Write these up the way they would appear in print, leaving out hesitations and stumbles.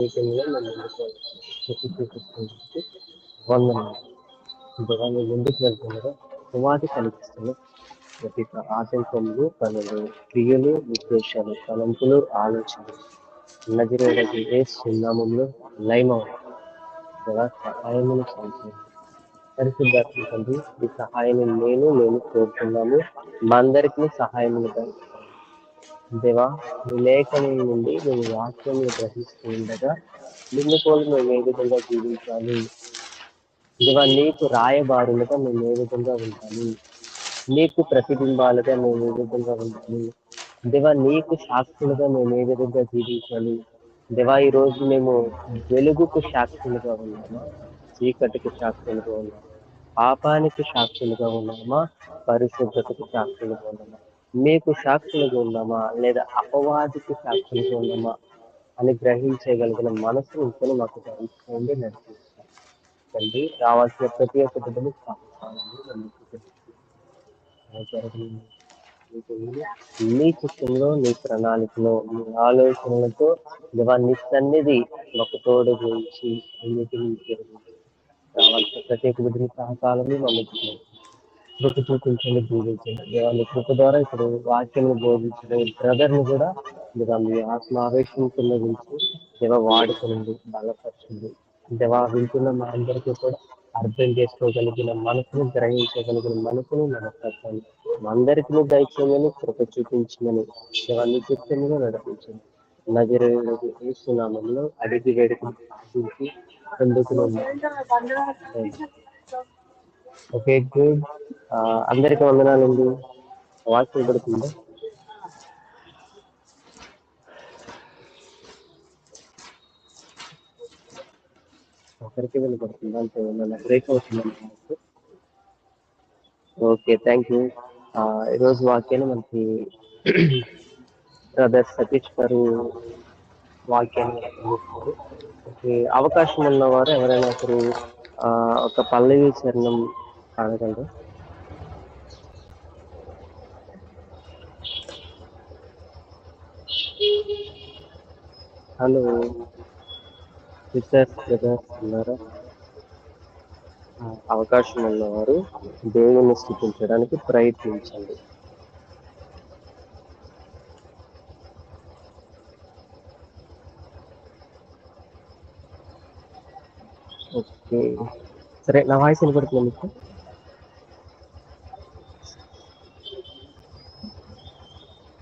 మీటింగ్‌లో నన్ను చూపించుకుంటూ వందనాలు. ఇంతగా మీ ముందుకు వెళ్తుండగా ఉపాధి కలిగిస్తున్న ప్రతి ఆటంకములు, పనులు, క్రియలు, ఉద్దేశాలు, తలంపులు, ఆలోచనలు నజరేయుడగు యేసు నామములో లయమవును. దేవా సహాయమును చేయండి. పరిశుద్ధాత్మ తండ్రి ఈ సహాయాన్ని నేను కోరుతున్నాము. మా అందరికీ సహాయమును దయచేయండి. దేవా మీ లేఖనం నుండి మేము వాక్యాన్ని గ్రహిస్తూ ఉండగా నిన్ను పోలి మేము ఏ విధంగా జీవించాలి, దేవా నీకు రాయబారులుగా మేము ఏ విధంగా ఉండాలి, నీకు ప్రతిబింబాలుగా మేము ఏ విధంగా ఉండాలి, దేవా నీకు సాక్షులుగా మేము ఏ విధంగా జీవించాలి. దేవా ఈ రోజు మేము వెలుగుకు సాక్షులుగా ఉన్నామా, చీకటికి సాక్షులుగా ఉన్నామా, పాపానికి సాక్షులుగా ఉన్నామా, పరిశుద్ధతకు సాక్షులుగా ఉన్నామా, మీకు సాక్షులుగా ఉన్నామా లేదా అపవాదికి సాక్షులుగా ఉన్నామా అని గ్రహించగలిగిన మనసు ఉంచుకొని మాకు దయచేయండి, నడిపిస్తాం. తండ్రి రావాల్సిన ప్రతి ఒక్క బిడ్డను నీ చిత్తంలో, నీ ప్రణాళికలో, నీ ఆలోచనలతో నీ సన్నిధి ఒక తోడు గురించి అన్నిటినీ జరిగించి రావాల్సిన ప్రతి ఒక్క బిడ్డని సహకాలమే మమ్మల్ని కృప చూపించండి, జీవించండి. దేవాన్ని కృప ద్వారా ఇప్పుడు వాక్యం బోధించిన బ్రదర్ని కూడా దేవా మీ ఆత్మ ఆవేశం కింద గురించి దేవ వాడుకునండి, బలపరచండి. దేవా వింటున్న మా అందరికీ కూడా అర్థం చేసుకోగలిగిన మనసును, గ్రహించగలిగిన మనసును నడపండి. మా అందరికీ దయచేయమని కృప చూపించమని దేవాన్ని చిత్తంగా నడిపించండి. నజరేయుడు యేసు నామములో అడిగి వేడుకకి ఓకే గుడ్. అందరికీ వందనాలండి. వాక్యం పడుతుందా? ఒకరికి వెళ్ళిపడుతుందా? అంటే ఏమన్నా బ్రేక్ అవుతుందండి. Okay, thank you. ఈరోజు వాక్యాన్ని మనకి బ్రదర్ సతీష్ గారు వాక్యాన్ని అందిస్తారు. అవకాశం ఉన్నవారు ఎవరైనా ఒకరు ఒక పల్లవి చరణం పాడగలరు. హలో సిస్టర్స్, బ్రదర్స్ ఉన్నారా? అవకాశం ఉన్నవారు దేవుని స్థుతించడానికి ప్రయత్నించండి. ఓకే, సరే. నా వాయిస్ వినపడుతుంది మీకు?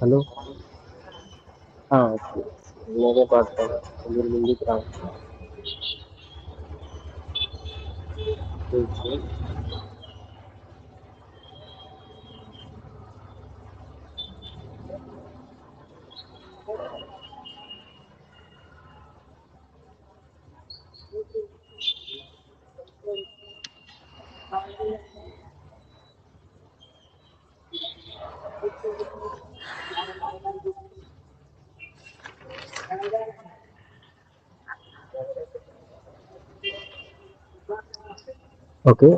హలో, ఓకే, నేనే పాడతాను, మీరు ముందుకు రావచ్చు. ఓకే,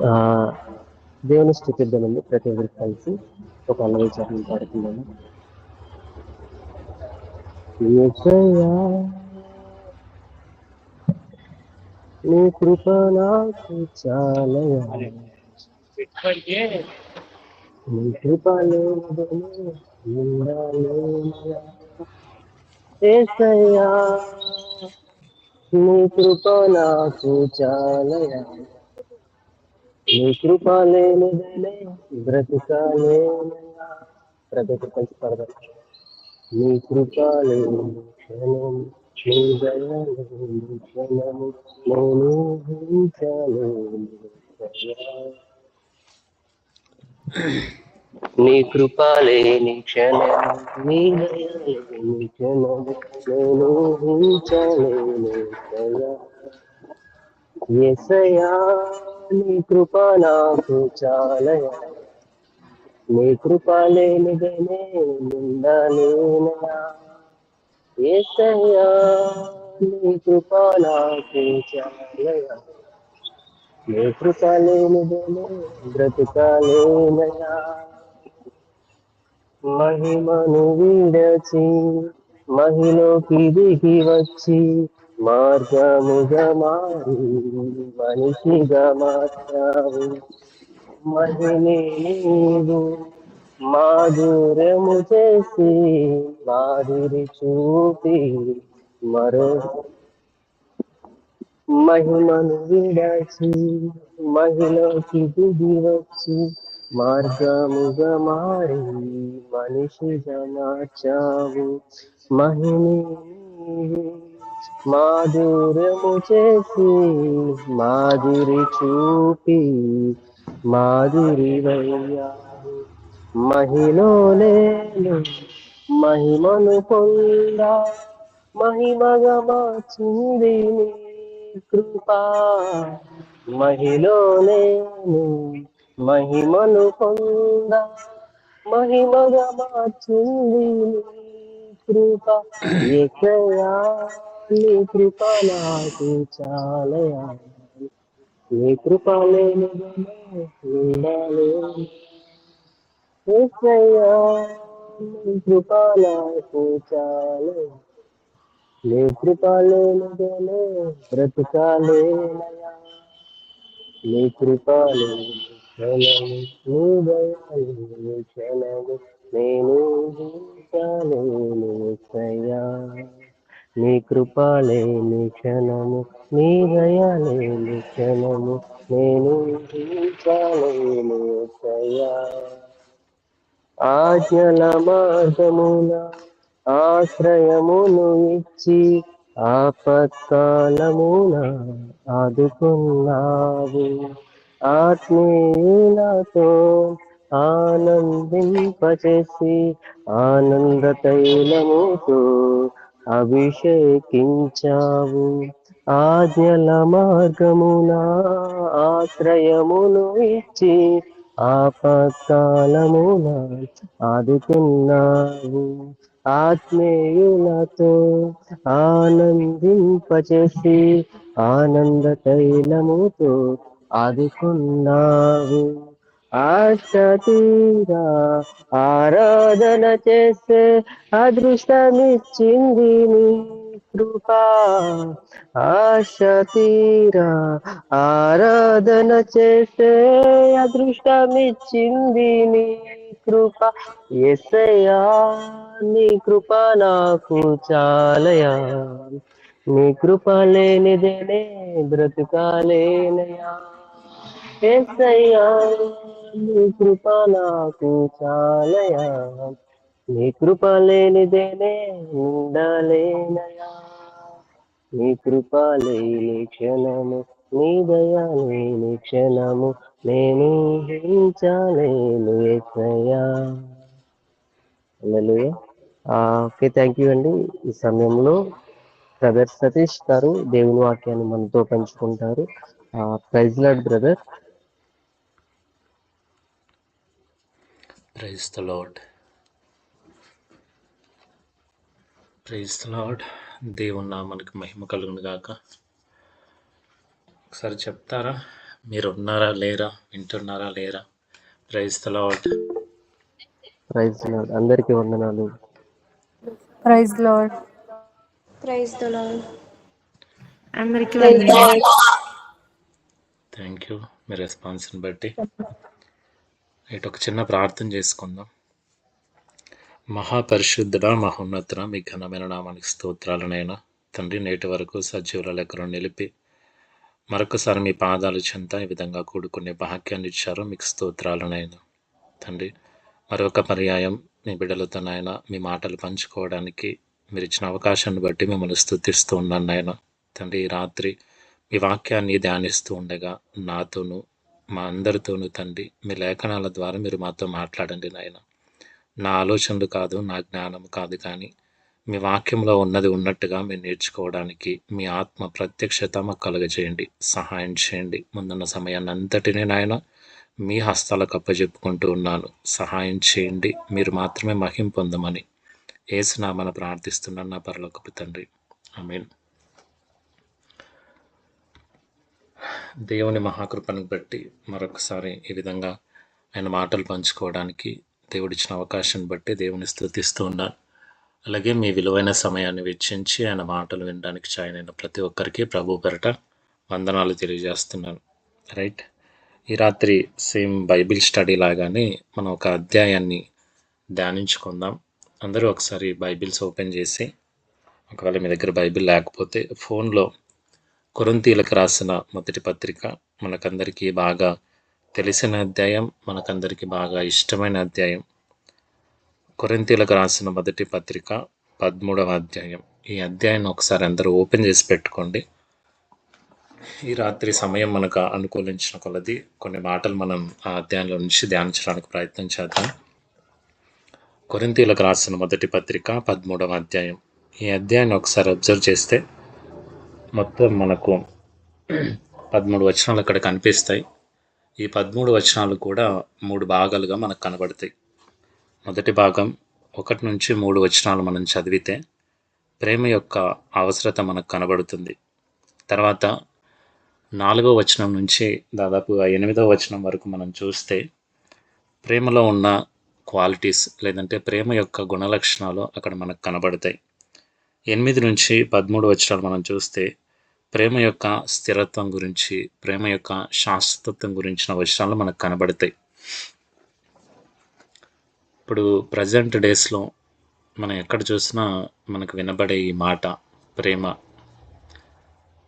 దేవుని స్థుతిద్దామండి. ప్రతి ఒక్కరికి కలిసి ఒక అలవేచారం పాడుతున్నాము. నీ కృప నాకు చాలయా, నీ కృప ఏసయ్యా, నీ కృప నాకు చాలయా, నీ కృప లేనిదే బ్రతుకాలేనయా. ప్రతి ఒక్కరు కలిసి పాడదాం. నీ కృప లేని క్షణం, నీ దయ లేని క్షణము నేను ఊహించలేను. నీ కృప లేని క్షణం, నీ దయ లేని క్షణము నేను ఊహించలేను. యేసయ్యా, నీ కృప నాకు చాలయా, నీ కృప లేనిదే ఉండలేనయా. యేసయ్యా, నీ కృప నాకు చాలయా, నీ కృప లేనిదే బ్రతుకాలేనయా. మహిమను విడచి మహిలోకి దిగి వచ్చి మార్గముగా మారి మనిషిగా మార్చావు. మహిమే నీవు మాధుర్యము చేసి మాదిరి చూపి మరో మహిమను విడచి మహిళకి దిగి వచ్చి మార్గముగా మారి మనిషిగా మార్చావు. మహిమే నీవు మాధుర్యము చేసి మాదిరి చూపి మాదిరి వయ్యావు. మహిలో నేను మహిమను పొందా మహిమగా మార్చింది నీ కృపా. మహిలో నేను మహిమను పొందా మహిమగా మార్చింది నీ కృప. యేసయ్యా నీ కృప నాకు చాలయా. నీ కృప లేనిదే ఉండలేను. యేసయ్యా నీ కృప నాకు చాలయా. నీ కృప లేనిదే బ్రతుకాలేనయా. నీ కృప లేని క్షణము నీ దయ లేని క్షణము నేను ఊహించలేను యేసయ్యా. నీ కృప లేని క్షణము నీ దయ లేని క్షణము నేను ఊహించలేను యేసయ్యా. ఆజ్ఞల మార్గమున ఆశ్రయమును ఇచ్చి ఆపత్కాలమున ఆదుకున్నావు. ఆత్మీయులతో ఆనందింపచేసి ఆనంద తైలముతో అభిషేకించావు. ఆజ్ఞల మార్గమున ఆశ్రయమును ఇచ్చి ఆపత్కాలమున ఆదుకున్నావు. ఆత్మీయులతో ఆనందింపచేసి ఆనంద తైలముతో ఆదుకున్నావు. ఆశ తీరా ఆరాధన చేసే అదృష్టమిచ్చింది నీ కృపా. ఆశ తీరా ఆరాధన చేసే అదృష్టమిచ్చింది నీ కృప. యేసయ్యా నీ కృప నాకు చాలయా. నీ కృప లేనిదేనే బ్రతుకాలేనయా. యేసయ్యా నీ కృప నాకు చాలయా. నీ కృప లేనిదేనే ఉండలేనయా. నీ కృప లేని క్షణము నీ దయ లేని క్షణము నేను ఊహించలేను యేసయ్యా. హల్లెలూయా. ఓకే, థ్యాంక్ యూ అండి. ఈ సమయంలో బ్రదర్ సతీష్ గారు దేవుని వాక్యాన్ని మనతో పంచుకుంటారు. Praise Lord brother. Praise the Lord. Praise the Lord. దేవుని నామానికి మహిమ కలుగును గాక. ఒకసారి చెప్తారా, మీరు ఉన్నారా లేరా, వింటున్నారా లేరా? Praise the Lord. Praise Lord. అందరికీ వందనాలు. Praise Lord. Praise the Lord. అందరికీ వందనాలు. థ్యాంక్ యూ మీ రెస్పాన్స్ని బట్టి. ఇటు ఒక చిన్న ప్రార్థన చేసుకుందాం. మహాపరిశుద్ధుడా, మహోన్నతుడా, మీ ఘనమైన నామానికి స్తోత్రాలనైనా తండ్రి, నేటి వరకు సజీవుల లెక్కను నిలిపి మరొకసారి మీ పాదాలు చెంత ఈ విధంగా కూడుకునే భాగ్యాన్ని ఇచ్చారు. మీకు స్తోత్రాలనైనా తండ్రి. మరొక పర్యాయం మీ బిడ్డలతో నాయన మీ మాటలు పంచుకోవడానికి మీరు ఇచ్చిన అవకాశాన్ని బట్టి మిమ్మల్ని స్తుతిస్తూ ఉన్నాను నాయన తండ్రి. ఈ రాత్రి మీ వాక్యాన్ని ధ్యానిస్తూ ఉండగా నాతోనూ మా అందరితోనూ తండ్రి మీ లేఖనాల ద్వారా మీరు మాతో మాట్లాడండి నాయన. నా ఆలోచనలు కాదు, నా జ్ఞానం కాదు, కానీ మీ వాక్యంలో ఉన్నది ఉన్నట్టుగా మీరు నేర్చుకోవడానికి మీ ఆత్మ ప్రత్యక్షత మాకు కలుగజేయండి, సహాయం చేయండి. ముందున్న సమయాన్ని అంతటినీ నాయన మీ హస్తాలకు అప్పచెప్పుకుంటూ ఉన్నాను. సహాయం చేయండి, మీరు మాత్రమే మహిమ పొందమని యేసు నామమున ప్రార్థిస్తున్నాను నా పరలోకపు తండ్రి, ఆమేన్. దేవుని మహాకృపను బట్టి మరొకసారి ఈ విధంగా ఆయన మాటలు పంచుకోవడానికి దేవుడిచ్చిన అవకాశాన్ని బట్టి దేవుని స్తుతిస్తూ ఉన్నాను. అలాగే మీ విలువైన సమయాన్ని వెచ్చించి ఆయన మాటలు వినడానికి జాయిన్ ప్రతి ఒక్కరికి ప్రభు పేరట వందనాలు తెలియజేస్తున్నాను. రైట్, ఈ రాత్రి సేమ్ బైబిల్ స్టడీ లాగానే మనం ఒక అధ్యాయాన్ని ధ్యానించుకుందాం. అందరూ ఒకసారి బైబిల్స్ ఓపెన్ చేసి, ఒకవేళ మీ దగ్గర బైబిల్ లేకపోతే ఫోన్లో కొరింథీయులకు రాసిన మొదటి పత్రిక, మనకందరికీ బాగా తెలిసిన అధ్యాయం, మనకందరికీ బాగా ఇష్టమైన అధ్యాయం. కొరింథీయులకు రాసిన మొదటి పత్రిక 13వ అధ్యాయం. ఈ అధ్యాయాన్ని ఒకసారి అందరూ ఓపెన్ చేసి పెట్టుకోండి. ఈ రాత్రి సమయం మనకు అనుకూలించిన కొలది కొన్ని మాటలు మనం ఆ అధ్యాయంలో నుంచి ధ్యానించడానికి ప్రయత్నం చేద్దాం. కొరింథీయులకు రాసిన మొదటి పత్రిక 13వ అధ్యాయం. ఈ అధ్యాయాన్ని ఒకసారి అబ్జర్వ్ చేస్తే మొత్తం మనకు 13 వచనాలు అక్కడ కనిపిస్తాయి. ఈ 13 వచనాలు కూడా 3 భాగాలుగా మనకు కనబడతాయి. మొదటి భాగం 1 నుంచి 3 వచనాలు మనం చదివితే ప్రేమ యొక్క అవసరత మనకు కనబడుతుంది. తర్వాత 4వ వచనం నుంచి దాదాపుగా 8వ వచనం వరకు మనం చూస్తే ప్రేమలో ఉన్న క్వాలిటీస్ లేదంటే ప్రేమ యొక్క గుణలక్షణాలు అక్కడ మనకు కనబడతాయి. 8 నుంచి 13 వచనాలు మనం చూస్తే ప్రేమ యొక్క స్థిరత్వం గురించి, ప్రేమ యొక్క శాశ్వతత్వం గురించిన వచనాలు మనకు కనబడతాయి. ఇప్పుడు ప్రజెంట్ డేస్లో మనం ఎక్కడ చూసినా మనకు వినబడే ఈ మాట ప్రేమ.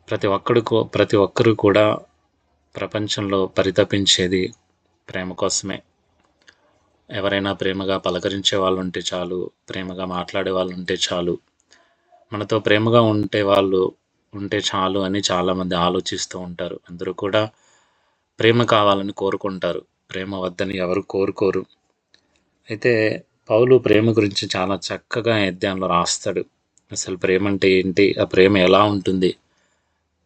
ప్రతి ఒక్కరు కూడా ప్రపంచంలో పరితపించేది ప్రేమ కోసమే. ఎవరైనా ప్రేమగా పలకరించే వాళ్ళు ఉంటే చాలు, ప్రేమగా మాట్లాడే వాళ్ళు ఉంటే చాలు, మనతో ప్రేమగా ఉంటే చాలు అని చాలామంది ఆలోచిస్తూ ఉంటారు. అందరూ కూడా ప్రేమ కావాలని కోరుకుంటారు, ప్రేమ వద్దని ఎవరు కోరుకోరు. అయితే పౌలు ప్రేమ గురించి చాలా చక్కగా అధ్యాయంలో రాస్తాడు. అసలు ప్రేమ అంటే ఏంటి, ఆ ప్రేమ ఎలా ఉంటుంది,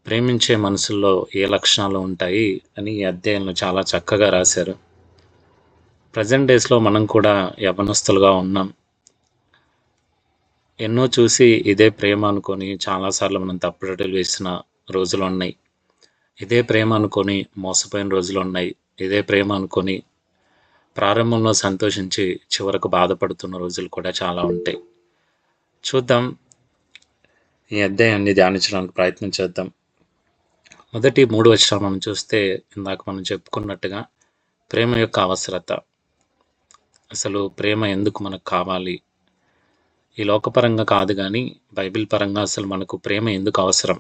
ప్రేమించే మనసుల్లో ఏ లక్షణాలు ఉంటాయి అని ఈ అధ్యాయంలో చాలా చక్కగా రాశారు. ప్రజెంట్ డేస్లో మనం కూడా యవనస్తులుగా ఉన్నాం. ఎన్నో చూసి ఇదే ప్రేమ అనుకొని చాలాసార్లు మనం తప్పుడడుగులు వేసిన రోజులు ఉన్నాయి. ఇదే ప్రేమ అనుకొని మోసపోయిన రోజులు ఉన్నాయి. ఇదే ప్రేమ అనుకొని ప్రారంభంలో సంతోషించి చివరకు బాధపడుతున్న రోజులు కూడా చాలా ఉంటాయి. చూద్దాం, ఈ అధ్యాయాన్ని ధ్యానించడానికి ప్రయత్నం చేద్దాం. మొదటి 3 వచనాలు మనం చూస్తే ఇందాక మనం చెప్పుకున్నట్టుగా ప్రేమ యొక్క అవసరత. అసలు ప్రేమ ఎందుకు మనకు కావాలి, ఈ లోకపరంగా కాదు కానీ బైబిల్ పరంగా అసలు మనకు ప్రేమ ఎందుకు అవసరం,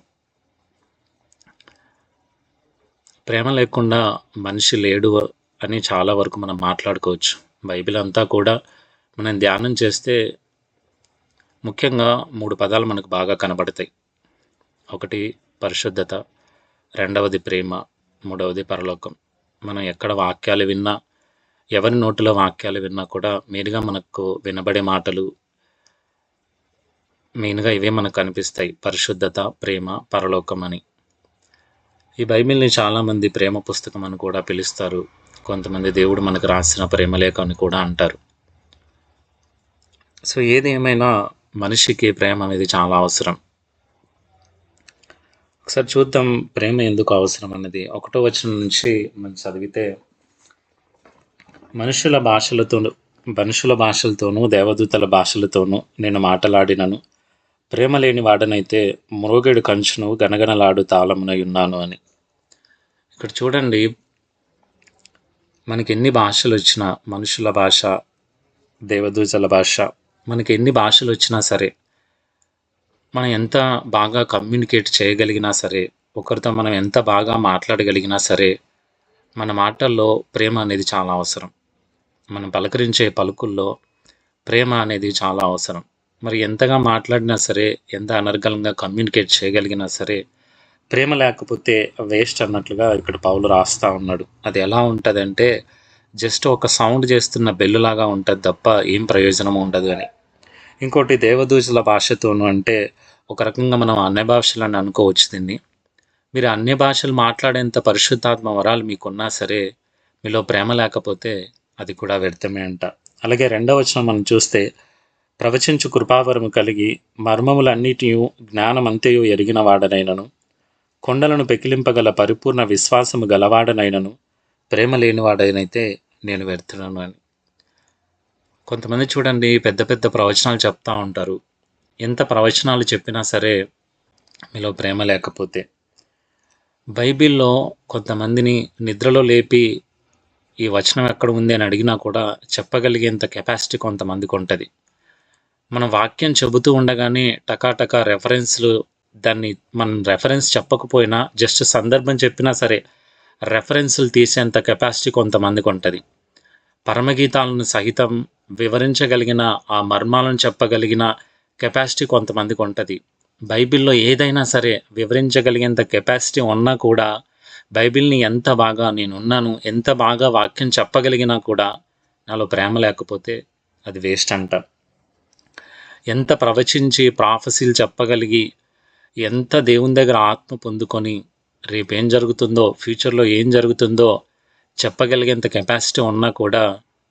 ప్రేమ లేకుండా మనిషి లేడు అని చాలా వరకు మనం మాట్లాడుకోవచ్చు. బైబిల్ అంతా కూడా మనం ధ్యానం చేస్తే ముఖ్యంగా 3 పదాలు మనకు బాగా కనబడతాయి. ఒకటి పరిశుద్ధత, రెండవది ప్రేమ, మూడవది పరలోకం. మనం ఎక్కడ వాక్యాలు విన్నా, ఎవరి నోటిలో వాక్యాలు విన్నా కూడా మెయిన్గా మనకు వినబడే మాటలు మెయిన్గా ఇవే మనకు కనిపిస్తాయి: పరిశుద్ధత, ప్రేమ, పరలోకం అని. ఈ బైబిల్ని చాలామంది ప్రేమ పుస్తకం అని కూడా పిలుస్తారు. కొంతమంది దేవుడు మనకు రాసిన ప్రేమలేఖ అని కూడా అంటారు. సో ఏది ఏమైనా మనిషికి ప్రేమ అనేది చాలా అవసరం. ఒకసారి చూద్దాం ప్రేమ ఎందుకు అవసరం అన్నది. 1వ వచనం నుంచి మనం చదివితే మనుషుల భాషలతోనూ దేవదూతల భాషలతోనూ నేను మాట్లాడినను ప్రేమ లేని వాడనైతే మ్రోగెడు కంచును గనగనలాడు తాళమునై ఉన్నాను అని. ఇక్కడ చూడండి, మనకి ఎన్ని భాషలు వచ్చినా, మనుషుల భాష, దేవదూతల భాష, మనకి ఎన్ని భాషలు వచ్చినా సరే, మనం ఎంత బాగా కమ్యూనికేట్ చేయగలిగినా సరే, ఒకరితో మనం ఎంత బాగా మాట్లాడగలిగినా సరే, మన మాటల్లో ప్రేమ అనేది చాలా అవసరం. మనం పలకరించే పలుకుల్లో ప్రేమ అనేది చాలా అవసరం. మరి ఎంతగా మాట్లాడినా సరే, ఎంత అనర్గళంగా కమ్యూనికేట్ చేయగలిగినా సరే, ప్రేమ లేకపోతే వేస్ట్ అన్నట్లుగా ఇక్కడ పౌలు రాస్తూ ఉన్నాడు. అది ఎలా ఉంటుందంటే జస్ట్ ఒక సౌండ్ చేస్తున్న బెల్లులాగా ఉంటుంది తప్ప ఏం ప్రయోజనం ఉండదు అని. ఇంకోటి దేవదూతల భాషతోనూ అంటే ఒక రకంగా మనం అన్య భాషలని అనుకోవచ్చు దీన్ని. మీరు అన్య భాషలు మాట్లాడేంత పరిశుద్ధాత్మ వరాలు మీకున్నా సరే, మీలో ప్రేమ లేకపోతే అది కూడా వ్యర్థమే అంట. అలాగే 2వ వచనం మనం చూస్తే ప్రవచించు కృపావరము కలిగి మర్మములన్నిటి జ్ఞానమంతయు ఎరిగిన వాడనైనను కొండలను పెకిలింపగల పరిపూర్ణ విశ్వాసము గలవాడనైనను ప్రేమ లేనివాడనైతే నేను వ్యర్థులను అని. కొంతమంది చూడండి పెద్ద పెద్ద ప్రవచనాలు చెప్తా ఉంటారు. ఎంత ప్రవచనాలు చెప్పినా సరే మీలో ప్రేమ లేకపోతే, బైబిల్‌లో కొంతమందిని నిద్రలో లేపి ఈ వచనం ఎక్కడ ఉంది అని అడిగినా కూడా చెప్పగలిగేంత కెపాసిటీ కొంతమందికుంటది. మనం వాక్యం చెబుతూ ఉండగానే టకాటకా రెఫరెన్స్‌లు, దాన్ని మనం రెఫరెన్స్ చెప్పకపోయినా జస్ట్ సందర్భం చెప్పినా సరే రెఫరెన్స్‌లు తీసేంత కెపాసిటీ కొంతమందికుంటది. పరమగీతాలను సహితం వివరించగలిగిన, ఆ మర్మాలను చెప్పగలిగిన కెపాసిటీ కొంతమందికుంటది. బైబిల్‌లో ఏదైనా సరే వివరించగలిగేంత కెపాసిటీ ఉన్నా కూడా బైబిల్‌ని ఎంత బాగా నేనున్నాను, ఎంత బాగా వాక్యం చెప్పగలిగినా కూడా నాలో ప్రేమ లేకపోతే అది వేస్ట్ అంట. ఎంత ప్రవచించి ప్రాఫెసీలు చెప్పగలిగి, ఎంత దేవుని దగ్గర ఆత్మ పొందుకొని రేపేం జరుగుతుందో, ఫ్యూచర్‌లో ఏం జరుగుతుందో చెప్పగలిగేంత కెపాసిటీ ఉన్నా కూడా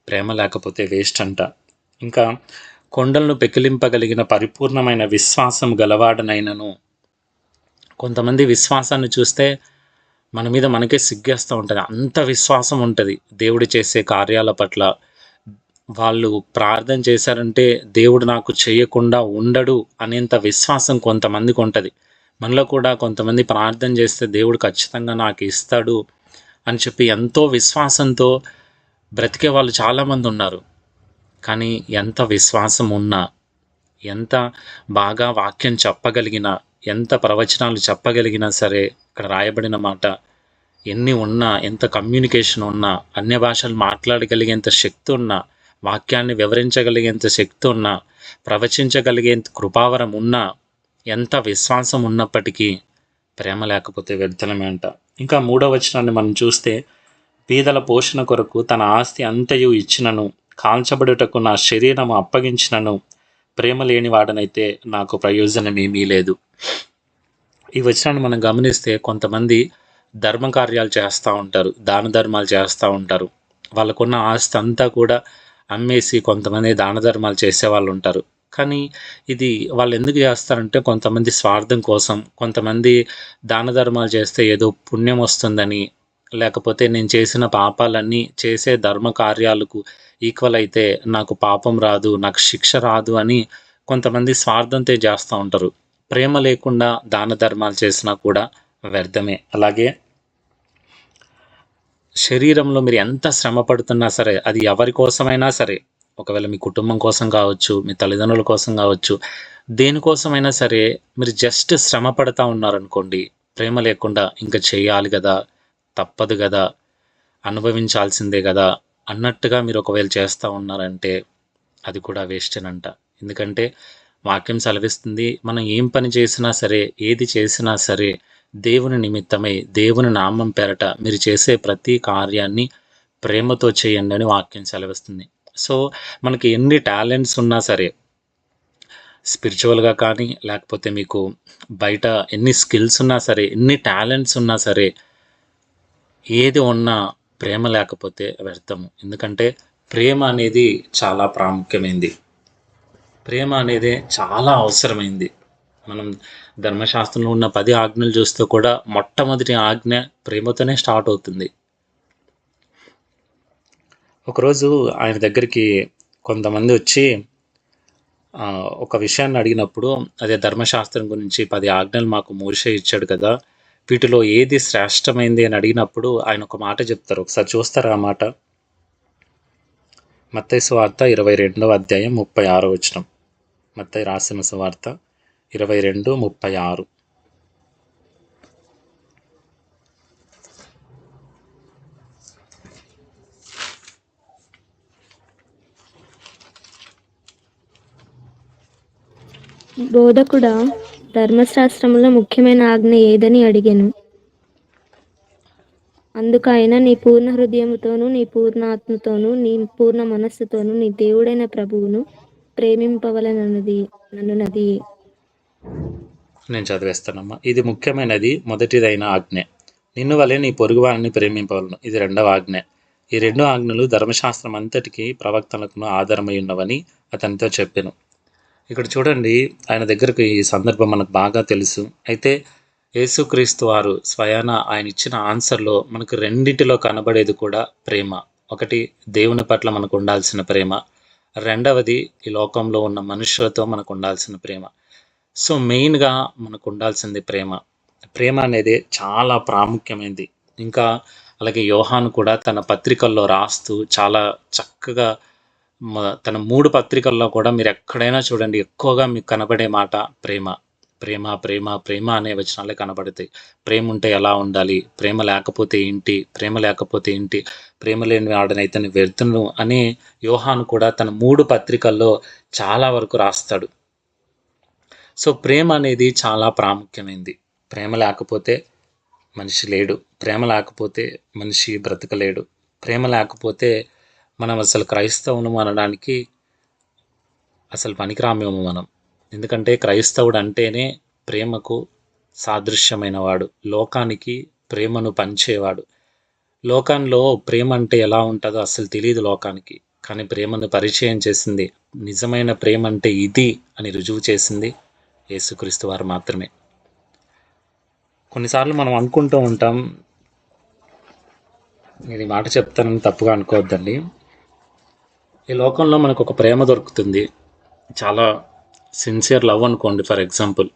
ప్రేమ లేకపోతే వేస్ట్ అంట. ఇంకా కొండలను పెకిలింపగలిగిన పరిపూర్ణమైన విశ్వాసం గలవాడనైనను. కొంతమంది విశ్వాసాన్ని చూస్తే మన మీద మనకే సిగ్గేస్తూ ఉంటుంది. అంత విశ్వాసం ఉంటుంది దేవుడు చేసే కార్యాల పట్ల. వాళ్ళు ప్రార్థన చేశారంటే దేవుడు నాకు చేయకుండా ఉండడు అనేంత విశ్వాసం కొంతమందికి ఉంటుంది. మనలో కూడా కొంతమంది ప్రార్థన చేస్తే దేవుడు ఖచ్చితంగా నాకు ఇస్తాడు అని చెప్పి ఎంతో విశ్వాసంతో బ్రతికే వాళ్ళు చాలామంది ఉన్నారు. కానీ ఎంత విశ్వాసం ఉన్నా, ఎంత బాగా వాక్యం చెప్పగలిగినా, ఎంత ప్రవచనాలు చెప్పగలిగినా సరే, ఇక్కడ రాయబడిన మాట, ఎన్ని ఉన్నా, ఎంత కమ్యూనికేషన్ ఉన్నా, అన్య భాషలు మాట్లాడగలిగేంత శక్తి ఉన్నా, వాక్యాన్ని వివరించగలిగేంత శక్తి ఉన్నా, ప్రవచించగలిగేంత కృపావరం ఉన్నా, ఎంత విశ్వాసం ఉన్నప్పటికీ ప్రేమ లేకపోతే వ్యర్థమే అంట. ఇంకా 3వ వచనాన్ని మనం చూస్తే, బీదల పోషణ కొరకు తన ఆస్తి అంతయు ఇచ్చినను, కాల్చబడుటకు నా శరీరము అప్పగించినను, ప్రేమ లేని వాడనైతే నాకు ప్రయోజనమేమీ లేదు. ఈ వచనాన్ని మనం గమనిస్తే కొంతమంది ధర్మకార్యాలు చేస్తూ ఉంటారు, దాన ధర్మాలు చేస్తూ ఉంటారు. వాళ్ళకున్న ఆస్తి అంతా కూడా అమ్మేసి కొంతమంది దాన ధర్మాలు చేసేవాళ్ళు ఉంటారు. కానీ ఇది వాళ్ళు ఎందుకు చేస్తారంటే కొంతమంది స్వార్థం కోసం, కొంతమంది దాన ధర్మాలు చేస్తే ఏదో పుణ్యం వస్తుందని, లేకపోతే నేను చేసిన పాపాలన్నీ చేసే ధర్మ కార్యాలకు ఈక్వల్ అయితే నాకు పాపం రాదు, నాకు శిక్ష రాదు అని కొంతమంది స్వార్థంతో చేస్తూ ఉంటారు. ప్రేమ లేకుండా దాన ధర్మాలు చేసినా కూడా వ్యర్థమే. అలాగే శరీరంలో మీరు ఎంత శ్రమ పడుతున్నా సరే, అది ఎవరి కోసమైనా సరే, ఒకవేళ మీ కుటుంబం కోసం కావచ్చు, మీ తల్లిదండ్రుల కోసం కావచ్చు, దేనికోసమైనా సరే మీరు జస్ట్ శ్రమ పడతా ఉన్నారనుకోండి, ప్రేమ లేకుండా ఇంకా చేయాలి కదా, తప్పదు కదా, అనుభవించాల్సిందే కదా అన్నట్టుగా మీరు ఒకవేళ చేస్తూ ఉన్నారంటే అది కూడా వేస్టేనంట. ఎందుకంటే వాక్యం సెలవిస్తుంది, మనం ఏం పని చేసినా సరే, ఏది చేసినా సరే దేవుని నిమిత్తమై, దేవుని నామం పేరట మీరు చేసే ప్రతి కార్యాన్ని ప్రేమతో చేయండి అని వాక్యం సెలవిస్తుంది. సో మనకి ఎన్ని టాలెంట్స్ ఉన్నా సరే, స్పిరిచువల్గా కానీ, లేకపోతే మీకు బయట ఎన్ని స్కిల్స్ ఉన్నా సరే, ఎన్ని టాలెంట్స్ ఉన్నా సరే, ఏది ఉన్నా ప్రేమ లేకపోతే వ్యర్థము. ఎందుకంటే ప్రేమ అనేది చాలా ప్రాముఖ్యమైంది, ప్రేమ అనేది చాలా అవసరమైంది. మనం ధర్మశాస్త్రంలో ఉన్న 10 ఆజ్ఞలు చూస్తే కూడా మొట్టమొదటి ఆజ్ఞ ప్రేమతోనే స్టార్ట్ అవుతుంది. ఒకరోజు ఆయన దగ్గరికి కొంతమంది వచ్చి ఒక విషయాన్ని అడిగినప్పుడు, అదే ధర్మశాస్త్రం గురించి 10 ఆజ్ఞలు మాకు మోషే ఇచ్చాడు కదా, వీటిలో ఏది శ్రేష్టమైంది అని అడిగినప్పుడు ఆయన ఒక మాట చెప్తారు. ఒకసారి చూస్తారా ఆ మాట? మత్తయి సువార్త 22వ అధ్యాయం 36వ వచనం. మత్తయి రాసిన సువార్త 22:36. బోధకుడా, ధర్మశాస్త్రములో ముఖ్యమైన ఆజ్ఞ ఏదని అడిగాను. అందుకు ఆయన, నీ పూర్ణ హృదయముతోనూ, నీ పూర్ణ ఆత్మతోనూ, నీ పూర్ణ మనస్సుతోనూ నీ దేవుడైన ప్రభువును ప్రేమింపవలనన్నది నన్నునది. నేను చదివేస్తానమ్మా. ఇది ముఖ్యమైనది, మొదటిదైన ఆజ్ఞ. నిన్ను వలె నీ పొరుగువారిని ప్రేమింపవలను. ఇది 2వ ఆజ్ఞ. ఈ 2 ఆజ్ఞలు ధర్మశాస్త్రం అంతటికీ ప్రవక్తలకు ఆధారమై ఉన్నవని అతనితో చెప్పాను. ఇక్కడ చూడండి, ఆయన దగ్గరకు ఈ సందర్భం మనకు బాగా తెలుసు. అయితే యేసుక్రీస్తు వారు స్వయాన ఆయన ఇచ్చిన ఆన్సర్లో మనకు రెండింటిలో కనబడేది కూడా ప్రేమ. ఒకటి దేవుని పట్ల మనకు ఉండాల్సిన ప్రేమ, రెండవది ఈ లోకంలో ఉన్న మనుషులతో మనకు ఉండాల్సిన ప్రేమ. సో మెయిన్గా మనకు ఉండాల్సింది ప్రేమ. ప్రేమ అనేది చాలా ప్రాముఖ్యమైనది. ఇంకా అలాగే యోహాను కూడా తన పత్రికల్లో రాస్తూ చాలా చక్కగా తన 3 పత్రికల్లో కూడా మీరు ఎక్కడైనా చూడండి ఎక్కువగా మీకు కనబడే మాట ప్రేమ. ప్రేమ ప్రేమ ప్రేమ అనే వచనాలే కనబడతాయి. ప్రేమ ఉంటే ఎలా ఉండాలి, ప్రేమ లేకపోతే ఏంటి, ప్రేమ లేకపోతే ఏంటి, ప్రేమ లేని వాడనైతే వ్యర్థును అని యోహాను కూడా తన 3 పత్రికల్లో చాలా వరకు రాస్తాడు. సో ప్రేమ అనేది చాలా ప్రాముఖ్యమైనది. ప్రేమ లేకపోతే మనిషి లేడు, ప్రేమ లేకపోతే మనిషి బ్రతకలేడు, ప్రేమ లేకపోతే మనం అసలు క్రైస్తవును అనడానికి అసలు పనికిరామేమో మనం. ఎందుకంటే క్రైస్తవుడు అంటేనే ప్రేమకు సాదృశ్యమైన వాడు, లోకానికి ప్రేమను పంచేవాడు. లోకంలో ప్రేమ అంటే ఎలా ఉంటుందో అసలు తెలియదు లోకానికి, కానీ ప్రేమను పరిచయం చేసింది, నిజమైన ప్రేమ అంటే ఇది అని రుజువు చేసింది యేసుక్రీస్తు వారు మాత్రమే. కొన్నిసార్లు మనం అనుకుంటూ ఉంటాం, నేను ఈ మాట చెప్తానని తప్పుగా అనుకోవద్దండి, ఈ లోకంలో మనకు ఒక ప్రేమ దొరుకుతుంది, చాలా సిన్సియర్ లవ్ అనుకోండి. ఫర్ ఎగ్జాంపుల్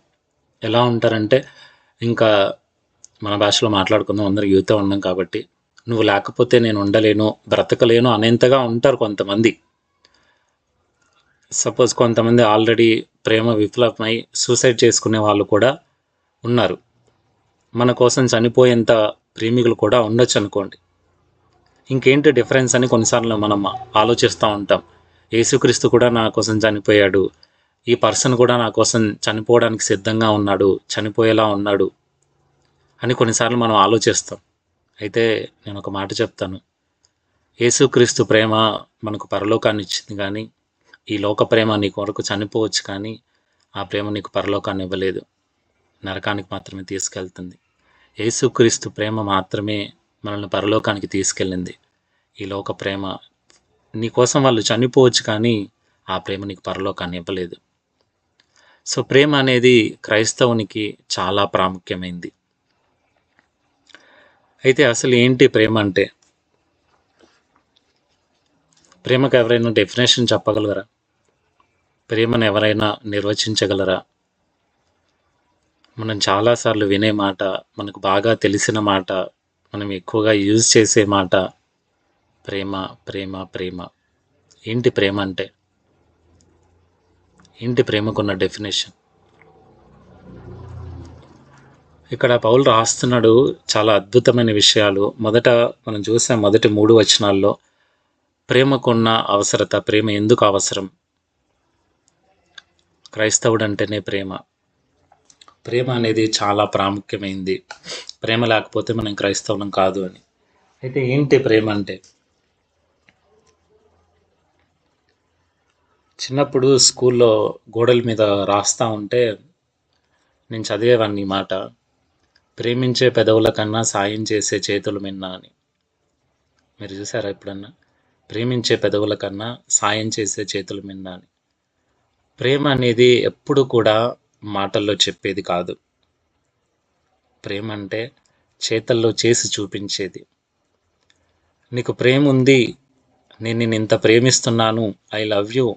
ఎలా ఉంటారంటే, ఇంకా మన భాషలో మాట్లాడుకుందాం, అందరూ యూత్తో ఉన్నాం కాబట్టి, నువ్వు లేకపోతే నేను ఉండలేను, బ్రతకలేను అనేంతగా ఉంటారు కొంతమంది. సపోజ్ కొంతమంది ఆల్రెడీ ప్రేమ విఫలమై సూసైడ్ చేసుకునే వాళ్ళు కూడా ఉన్నారు. మన కోసం చనిపోయేంత ప్రేమికులు కూడా ఉండొచ్చు అనుకోండి. ఇంకేంటి డిఫరెన్స్ అని కొన్నిసార్లు మనం ఆలోచిస్తూ ఉంటాం. యేసుక్రీస్తు కూడా నా కోసం చనిపోయాడు, ఈ పర్సన్ కూడా నా కోసం చనిపోవడానికి సిద్ధంగా ఉన్నాడు, చనిపోయేలా ఉన్నాడు అని కొన్నిసార్లు మనం ఆలోచిస్తాం. అయితే నేను ఒక మాట చెప్తాను, యేసుక్రీస్తు ప్రేమ మనకు పరలోకాన్ని ఇచ్చింది, కానీ ఈ లోక ప్రేమ నీ కొరకు చనిపోవచ్చు, కానీ ఆ ప్రేమ నీకు పరలోకాన్ని ఇవ్వలేదు, నరకానికి మాత్రమే తీసుకెళ్తుంది. యేసుక్రీస్తు ప్రేమ మాత్రమే మనల్ని పరలోకానికి తీసుకెళ్ళింది. ఈ లోక ప్రేమ నీకోసం వాళ్ళు చనిపోవచ్చు, కానీ ఆ ప్రేమ నీకు పరలోకాన్ని ఇవ్వలేదు. సో ప్రేమ అనేది క్రైస్తవునికి చాలా ప్రాముఖ్యమైంది. అయితే అసలు ఏంటి ప్రేమ అంటే? ప్రేమకు ఎవరైనా డెఫినేషన్ చెప్పగలరా? ప్రేమను ఎవరైనా నిర్వచించగలరా? మనం చాలాసార్లు వినే మాట, మనకు బాగా తెలిసిన మాట, మనం ఎక్కువగా యూజ్ చేసే మాట ప్రేమ ప్రేమ ప్రేమ. ఏంటి ప్రేమ అంటే? ఏంటి ప్రేమకున్న డెఫినేషన్? ఇక్కడ పౌలు రాస్తున్నాడు చాలా అద్భుతమైన విషయాలు. మొదట మనం చూసే మొదటి 3 వచనాల్లో ప్రేమకున్న అవసరత, ప్రేమ ఎందుకు అవసరం, క్రైస్తవుడు అంటేనే ప్రేమ, ప్రేమ అనేది చాలా ప్రాముఖ్యమైంది, ప్రేమ లేకపోతే మనం క్రైస్తవులం కాదు అని. అయితే ఏంటి ప్రేమ అంటే? చిన్నప్పుడు స్కూల్లో గోడల మీద రాస్తూ ఉంటే నేను చదివేవాడిని ఈ మాట, ప్రేమించే పెదవుల కన్నా సాయం చేసే చేతులు మిన్న అని. మీరు చూసారా ఎప్పుడన్నా? ప్రేమించే పెదవుల కన్నా సాయం చేసే చేతులు మిన్న అని. ప్రేమ అనేది ఎప్పుడు కూడా మాటల్లో చెప్పేది కాదు. ప్రేమ అంటే చేతల్లో చేసి చూపించేది. నీకు ప్రేమ ఉంది, నేను నిన్ను ఇంత ప్రేమిస్తున్నాను, ఐ లవ్ యూ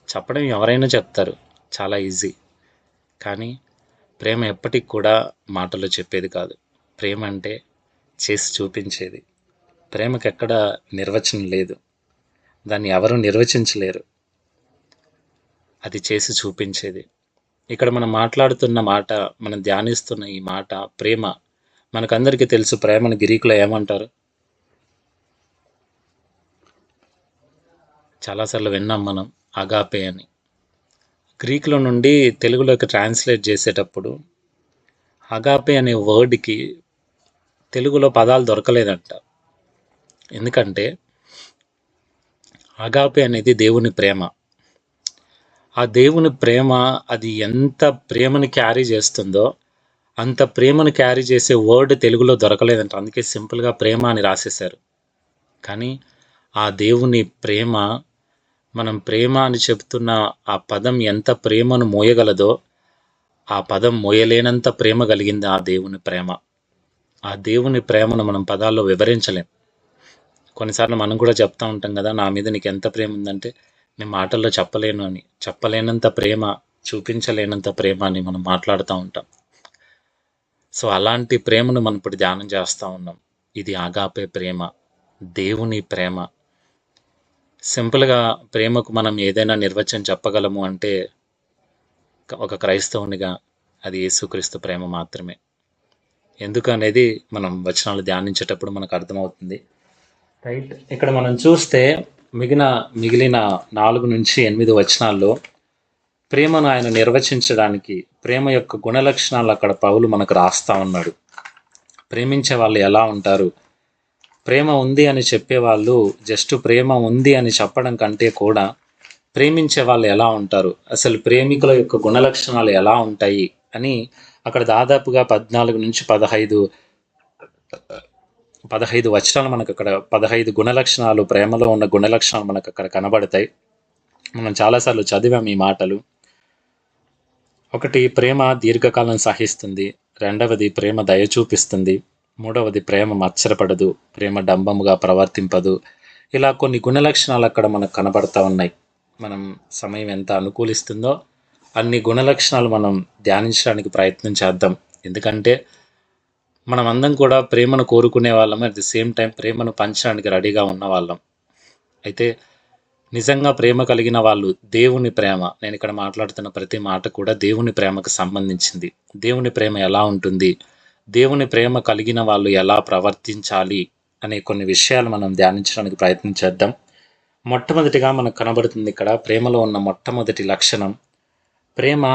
చెప్పడం ఎవరైనా చెప్తారు, చాలా ఈజీ. కానీ ప్రేమ ఎప్పటికి కూడా మాటల్లో చెప్పేది కాదు. ప్రేమ అంటే చేసి చూపించేది. ప్రేమకు ఎక్కడ నిర్వచనం లేదు, దాన్ని ఎవరు నిర్వచించలేరు, అది చేసి చూపించేది. ఇక్కడ మనం మాట్లాడుతున్న మాట, మనం ధ్యానిస్తున్న ఈ మాట ప్రేమ. మనకందరికీ తెలుసు ప్రేమను గ్రీకులో ఏమంటారు? చాలాసార్లు విన్నాం మనం, అగాపే అని. గ్రీకులో నుండి తెలుగులోకి ట్రాన్స్లేట్ చేసేటప్పుడు అగాపే అనే వర్డ్కి తెలుగులో పదాలు దొరకలేదంట. ఎందుకంటే అగాపే అనేది దేవుని ప్రేమ. ఆ దేవుని ప్రేమ అది ఎంత ప్రేమను క్యారీ చేస్తుందో అంత ప్రేమను క్యారీ చేసే వర్డ్ తెలుగులో దొరకలేదంట. అందుకే సింపుల్గా ప్రేమ అని రాసేశారు. కానీ ఆ దేవుని ప్రేమ, మనం ప్రేమ అని చెప్తున్న ఆ పదం ఎంత ప్రేమను మోయగలదో ఆ పదం మోయలేనంత ప్రేమ కలిగింది ఆ దేవుని ప్రేమ. ఆ దేవుని ప్రేమను మనం పదాల్లో వివరించలేం. కొన్నిసార్లు మనం కూడా చెప్తూ ఉంటాం కదా, నా మీద నీకు ఎంత ప్రేమ ఉందంటే నేను మాటల్లో చెప్పలేను అని, చెప్పలేనంత ప్రేమ, చూపించలేనంత ప్రేమ అని మనం మాట్లాడుతూ ఉంటాం. సో అలాంటి ప్రేమను మనం ఇప్పుడు ధ్యానం చేస్తూ ఉన్నాం. ఇది ఆగాపే ప్రేమ, దేవుని ప్రేమ. సింపుల్గా ప్రేమకు మనం ఏదైనా నిర్వచనం చెప్పగలము అంటే ఒక క్రైస్తవునిగా అది యేసుక్రీస్తు ప్రేమ మాత్రమే. ఎందుకు అనేది మనం వచనాలు ధ్యానించేటప్పుడు మనకు అర్థమవుతుంది. రైట్, ఇక్కడ మనం చూస్తే మిగిలిన 4 నుంచి 8 వచనాల్లో ప్రేమను ఆయన నిర్వచించడానికి ప్రేమ యొక్క గుణలక్షణాలు అక్కడ పౌలు మనకు రాస్తా ఉన్నాడు. ప్రేమించే వాళ్ళు ఎలా ఉంటారు, ప్రేమ ఉంది అని చెప్పేవాళ్ళు జస్ట్ ప్రేమ ఉంది అని చెప్పడం కంటే కూడా ప్రేమించే వాళ్ళు ఎలా ఉంటారు, అసలు ప్రేమికుల యొక్క గుణలక్షణాలు ఎలా ఉంటాయి అని అక్కడ దాదాపుగా 14 నుంచి 15 వచనాలు మనకు అక్కడ 15 గుణలక్షణాలు, ప్రేమలో ఉన్న గుణలక్షణాలు మనకు అక్కడ కనబడతాయి. మనం చాలాసార్లు చదివాం ఈ మాటలు. ఒకటి, ప్రేమ దీర్ఘకాలం సహిస్తుంది. రెండవది, ప్రేమ దయ చూపిస్తుంది. మూడవది, ప్రేమ మత్సరపడదు. ప్రేమ డంబముగా ప్రవర్తింపదు. ఇలా కొన్ని గుణలక్షణాలు అక్కడ మనకు కనబడతా ఉన్నాయి. మనం సమయం ఎంత అనుకూలిస్తుందో అన్ని గుణలక్షణాలు మనం ధ్యానించడానికి ప్రయత్నం చేద్దాం. ఎందుకంటే మనం అందరం కూడా ప్రేమను కోరుకునే వాళ్ళం, అట్ ది సేమ్ టైం ప్రేమను పంచడానికి రెడీగా ఉన్న వాళ్ళం. అయితే నిజంగా ప్రేమ కలిగిన వాళ్ళు, దేవుని ప్రేమ, నేను ఇక్కడ మాట్లాడుతున్న ప్రతి మాట కూడా దేవుని ప్రేమకు సంబంధించింది. దేవుని ప్రేమ ఎలా ఉంటుంది, దేవుని ప్రేమ కలిగిన వాళ్ళు ఎలా ప్రవర్తించాలి అనే కొన్ని విషయాలు మనం ధ్యానించడానికి ప్రయత్నం చేద్దాం. మొట్టమొదటిగా మనకు కనబడుతుంది ఇక్కడ ప్రేమలో ఉన్న మొట్టమొదటి లక్షణం, ప్రేమ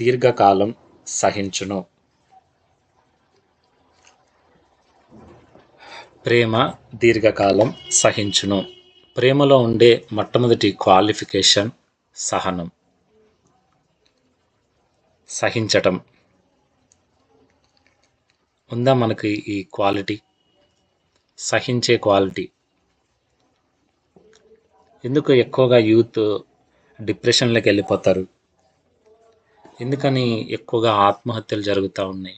దీర్ఘకాలం సహించును. ప్రేమ దీర్ఘకాలం సహించును. ప్రేమలో ఉండే మొట్టమొదటి క్వాలిఫికేషన్ సహనం, సహించటం. ఉందా మనకి ఈ క్వాలిటీ, సహించే క్వాలిటీ? ఎందుకు ఎక్కువగా యూత్ డిప్రెషన్లోకి వెళ్ళిపోతారు? ఎందుకని ఎక్కువగా ఆత్మహత్యలు జరుగుతూ ఉన్నాయి?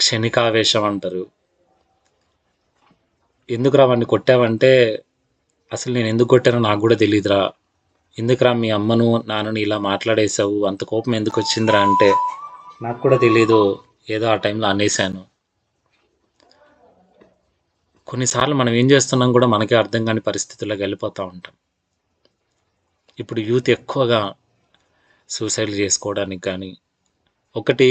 క్షణికావేశం అంటారు. ఎందుకురా వాడిని కొట్టావంటే, అసలు నేను ఎందుకు కొట్టానో నాకు కూడా తెలియదురా. ఎందుకురా మీ అమ్మను నాన్నని ఇలా మాట్లాడేసావు, అంత కోపం ఎందుకు వచ్చిందిరా అంటే, నాకు కూడా తెలీదు, ఏదో ఆ టైంలో అనేసాను. కొన్నిసార్లు మనం ఏం చేస్తున్నాం కూడా మనకే అర్థం కాని పరిస్థితుల్లోకి వెళ్ళిపోతూ ఉంటాం. ఇప్పుడు యూత్ ఎక్కువగా సూసైడ్లు చేసుకోవడానికి కానీ, ఒకటి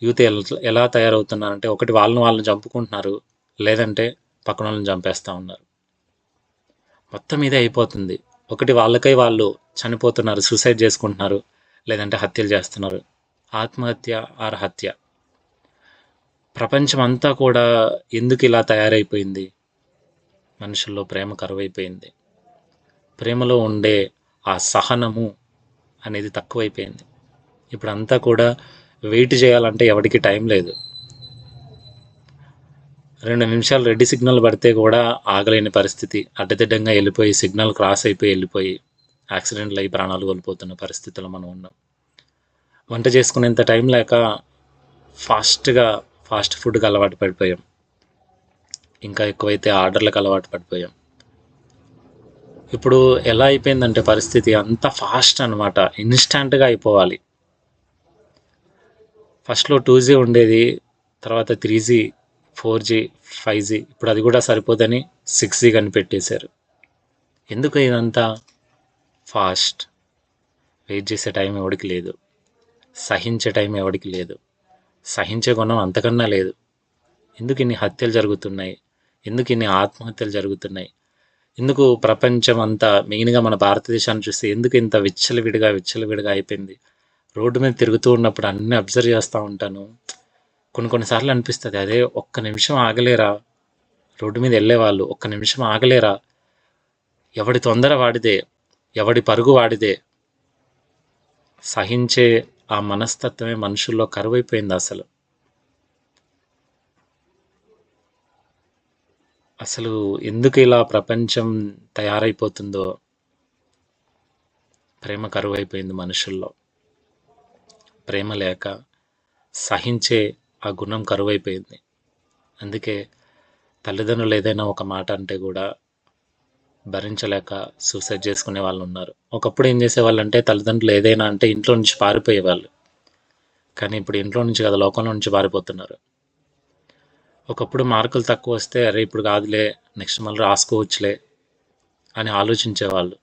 యూత్ ఎలా తయారవుతున్నారంటే, ఒకటి వాళ్ళని చంపుకుంటున్నారు, లేదంటే పక్కన వాళ్ళని చంపేస్తూ ఉన్నారు. మొత్తం ఇదే అయిపోతుంది. ఒకటి వాళ్ళకై వాళ్ళు చనిపోతున్నారు, సూసైడ్ చేసుకుంటున్నారు, లేదంటే హత్యలు చేస్తున్నారు. ఆత్మహత్య ఆర్ హత్య. ప్రపంచం అంతా కూడా ఎందుకు ఇలా తయారైపోయింది? మనుషుల్లో ప్రేమ కరువైపోయింది. ప్రేమలో ఉండే ఆ సహనము అనేది తక్కువైపోయింది. ఇప్పుడు అంతా కూడా వెయిట్ చేయాలంటే ఎవరికి టైం లేదు. 2 నిమిషాలు రెడ్డి సిగ్నల్ పడితే కూడా ఆగలేని పరిస్థితి. అడ్డదిడ్డంగా వెళ్ళిపోయి సిగ్నల్ క్రాస్ అయిపోయి వెళ్ళిపోయి యాక్సిడెంట్లు అయ్యి ప్రాణాలు కోల్పోతున్న పరిస్థితుల్లో మనం ఉన్నాం. వంట చేసుకునేంత టైం లేక ఫాస్ట్ ఫుడ్కి అలవాటు పడిపోయాం. ఇంకా ఎక్కువైతే ఆర్డర్లకు అలవాటు పడిపోయాం. ఇప్పుడు ఎలా అయిపోయిందంటే పరిస్థితి అంతా ఫాస్ట్ అనమాట, ఇన్స్టాంట్గా అయిపోవాలి. ఫస్ట్లో 2G ఉండేది, తర్వాత 3G, 4G, 5G, ఇప్పుడు అది కూడా సరిపోదని 6G కనిపెట్టేశారు. ఎందుకు ఇదంతా? ఫాస్ట్. వెయిట్ చేసే టైం ఎవరికి లేదు, సహించే టైం ఎవరికి లేదు, సహించే గుణం అంతకన్నా లేదు. ఎందుకు ఇన్ని హత్యలు జరుగుతున్నాయి? ఎందుకు ఇన్ని ఆత్మహత్యలు జరుగుతున్నాయి? ఎందుకు ప్రపంచం అంతా, మెయిన్గా మన భారతదేశాన్ని చూస్తే ఎందుకు ఇంత విచ్చలవిడిగా అయిపోయింది? రోడ్డు మీద తిరుగుతూ ఉన్నప్పుడు అన్నీ అబ్జర్వ్ చేస్తూ ఉంటాను. కొన్నిసార్లు అనిపిస్తుంది, అదే ఒక్క నిమిషం ఆగలేరా? రోడ్డు మీద వెళ్ళేవాళ్ళు ఒక్క నిమిషం ఆగలేరా? ఎవడి తొందర వాడిదే, ఎవడి పరుగు వాడిదే. సహించే ఆ మనస్తత్వమే మనుషుల్లో కరువైపోయింది. అసలు ఎందుకు ఇలా ప్రపంచం తయారైపోతుందో? ప్రేమ కరువైపోయింది మనుషుల్లో. ప్రేమ లేక సహించే ఆ గుణం కరువైపోయింది. అందుకే తల్లిదండ్రులు ఏదైనా ఒక మాట అంటే కూడా భరించలేక సూసైడ్ చేసుకునే వాళ్ళు ఉన్నారు. ఒకప్పుడు ఏం చేసేవాళ్ళు అంటే తల్లిదండ్రులు ఏదైనా అంటే ఇంట్లో నుంచి పారిపోయేవాళ్ళు. కానీ ఇప్పుడు ఇంట్లో నుంచి కదా లోకంలో నుంచి పారిపోతున్నారు. ఒకప్పుడు మార్కులు తక్కువ వస్తే అరే ఇప్పుడు కాదులే నెక్స్ట్ మళ్ళీ రాసుకోవచ్చులే అని ఆలోచించేవాళ్ళు.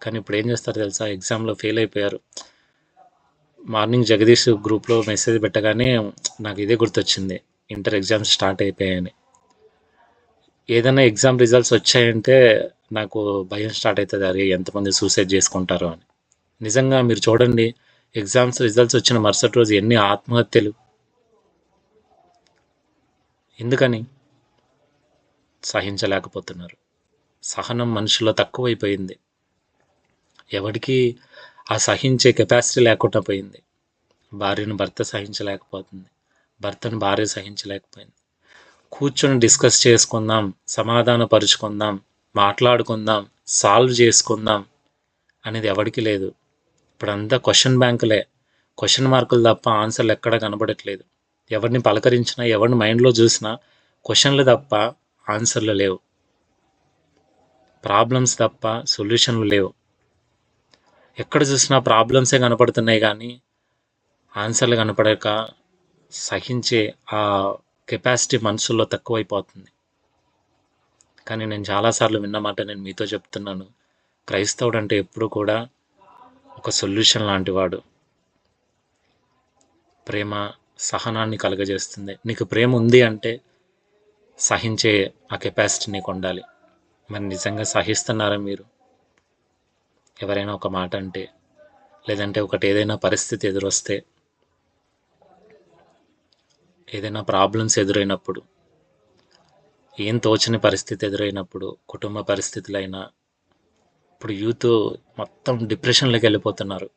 కానీ ఇప్పుడు ఏం చేస్తారు తెలుసా, ఎగ్జామ్లో ఫెయిల్ అయిపోయారు. మార్నింగ్ జగదీష్ గ్రూప్లో మెసేజ్ పెట్టగానే నాకు ఇదే గుర్తొచ్చింది, ఇంటర్ ఎగ్జామ్స్ స్టార్ట్ అయిపోయాయని. ఏదైనా ఎగ్జామ్ రిజల్ట్స్ వచ్చాయంటే నాకు భయం స్టార్ట్ అవుతుంది, అరే ఎంతమంది సూసైడ్ చేసుకుంటారో అని. నిజంగా మీరు చూడండి, ఎగ్జామ్స్ రిజల్ట్స్ వచ్చిన మరుసటి రోజు ఎన్ని ఆత్మహత్యలు. ఎందుకని? సహించలేకపోతున్నారు. సహనం మనుషుల్లో తక్కువైపోయింది. ఎవరికి ఆ సహించే కెపాసిటీ లేకుండా పోయింది. భార్యను భర్త సహించలేకపోతుంది, భర్తను భార్య సహించలేకపోయింది. కూర్చొని డిస్కస్ చేసుకుందాం, సమాధానపరుచుకుందాం, మాట్లాడుకుందాం, సాల్వ్ చేసుకుందాం అనేది ఎవరికి లేదు. ఇప్పుడంతా క్వశ్చన్ బ్యాంకులే, క్వశ్చన్ మార్కులు తప్ప ఆన్సర్లు ఎక్కడా కనబడట్లేదు. ఎవరిని పలకరించినా, ఎవరిని మైండ్లో చూసినా క్వశ్చన్లు తప్ప ఆన్సర్లు లేవు, ప్రాబ్లమ్స్ తప్ప సొల్యూషన్లు లేవు. ఎక్కడ చూసినా ప్రాబ్లమ్సే కనపడుతున్నాయి కానీ ఆన్సర్లు కనపడక సహించే ఆ కెపాసిటీ మనుషుల్లో తక్కువైపోతుంది. కానీ నేను చాలాసార్లు విన్నమాట నేను మీతో చెప్తున్నాను, క్రైస్తవుడు అంటే ఎప్పుడు కూడా ఒక సొల్యూషన్ లాంటివాడు. ప్రేమ సహనాన్ని కలుగజేస్తుంది. నీకు ప్రేమ ఉంది అంటే సహించే ఆ కెపాసిటీ నీకు ఉండాలి. మరి నిజంగా సహిస్తున్నారా మీరు? ఎవరైనా ఒక మాట అంటే, లేదంటే ఒకటి ఏదైనా పరిస్థితి ఎదురొస్తే, ఏదైనా ప్రాబ్లమ్స్ ఎదురైనప్పుడు, ఏం తోచని పరిస్థితి ఎదురైనప్పుడు, కుటుంబ పరిస్థితులైనా, ఇప్పుడు యూత్ మొత్తం డిప్రెషన్లోకి వెళ్ళిపోతున్నారు.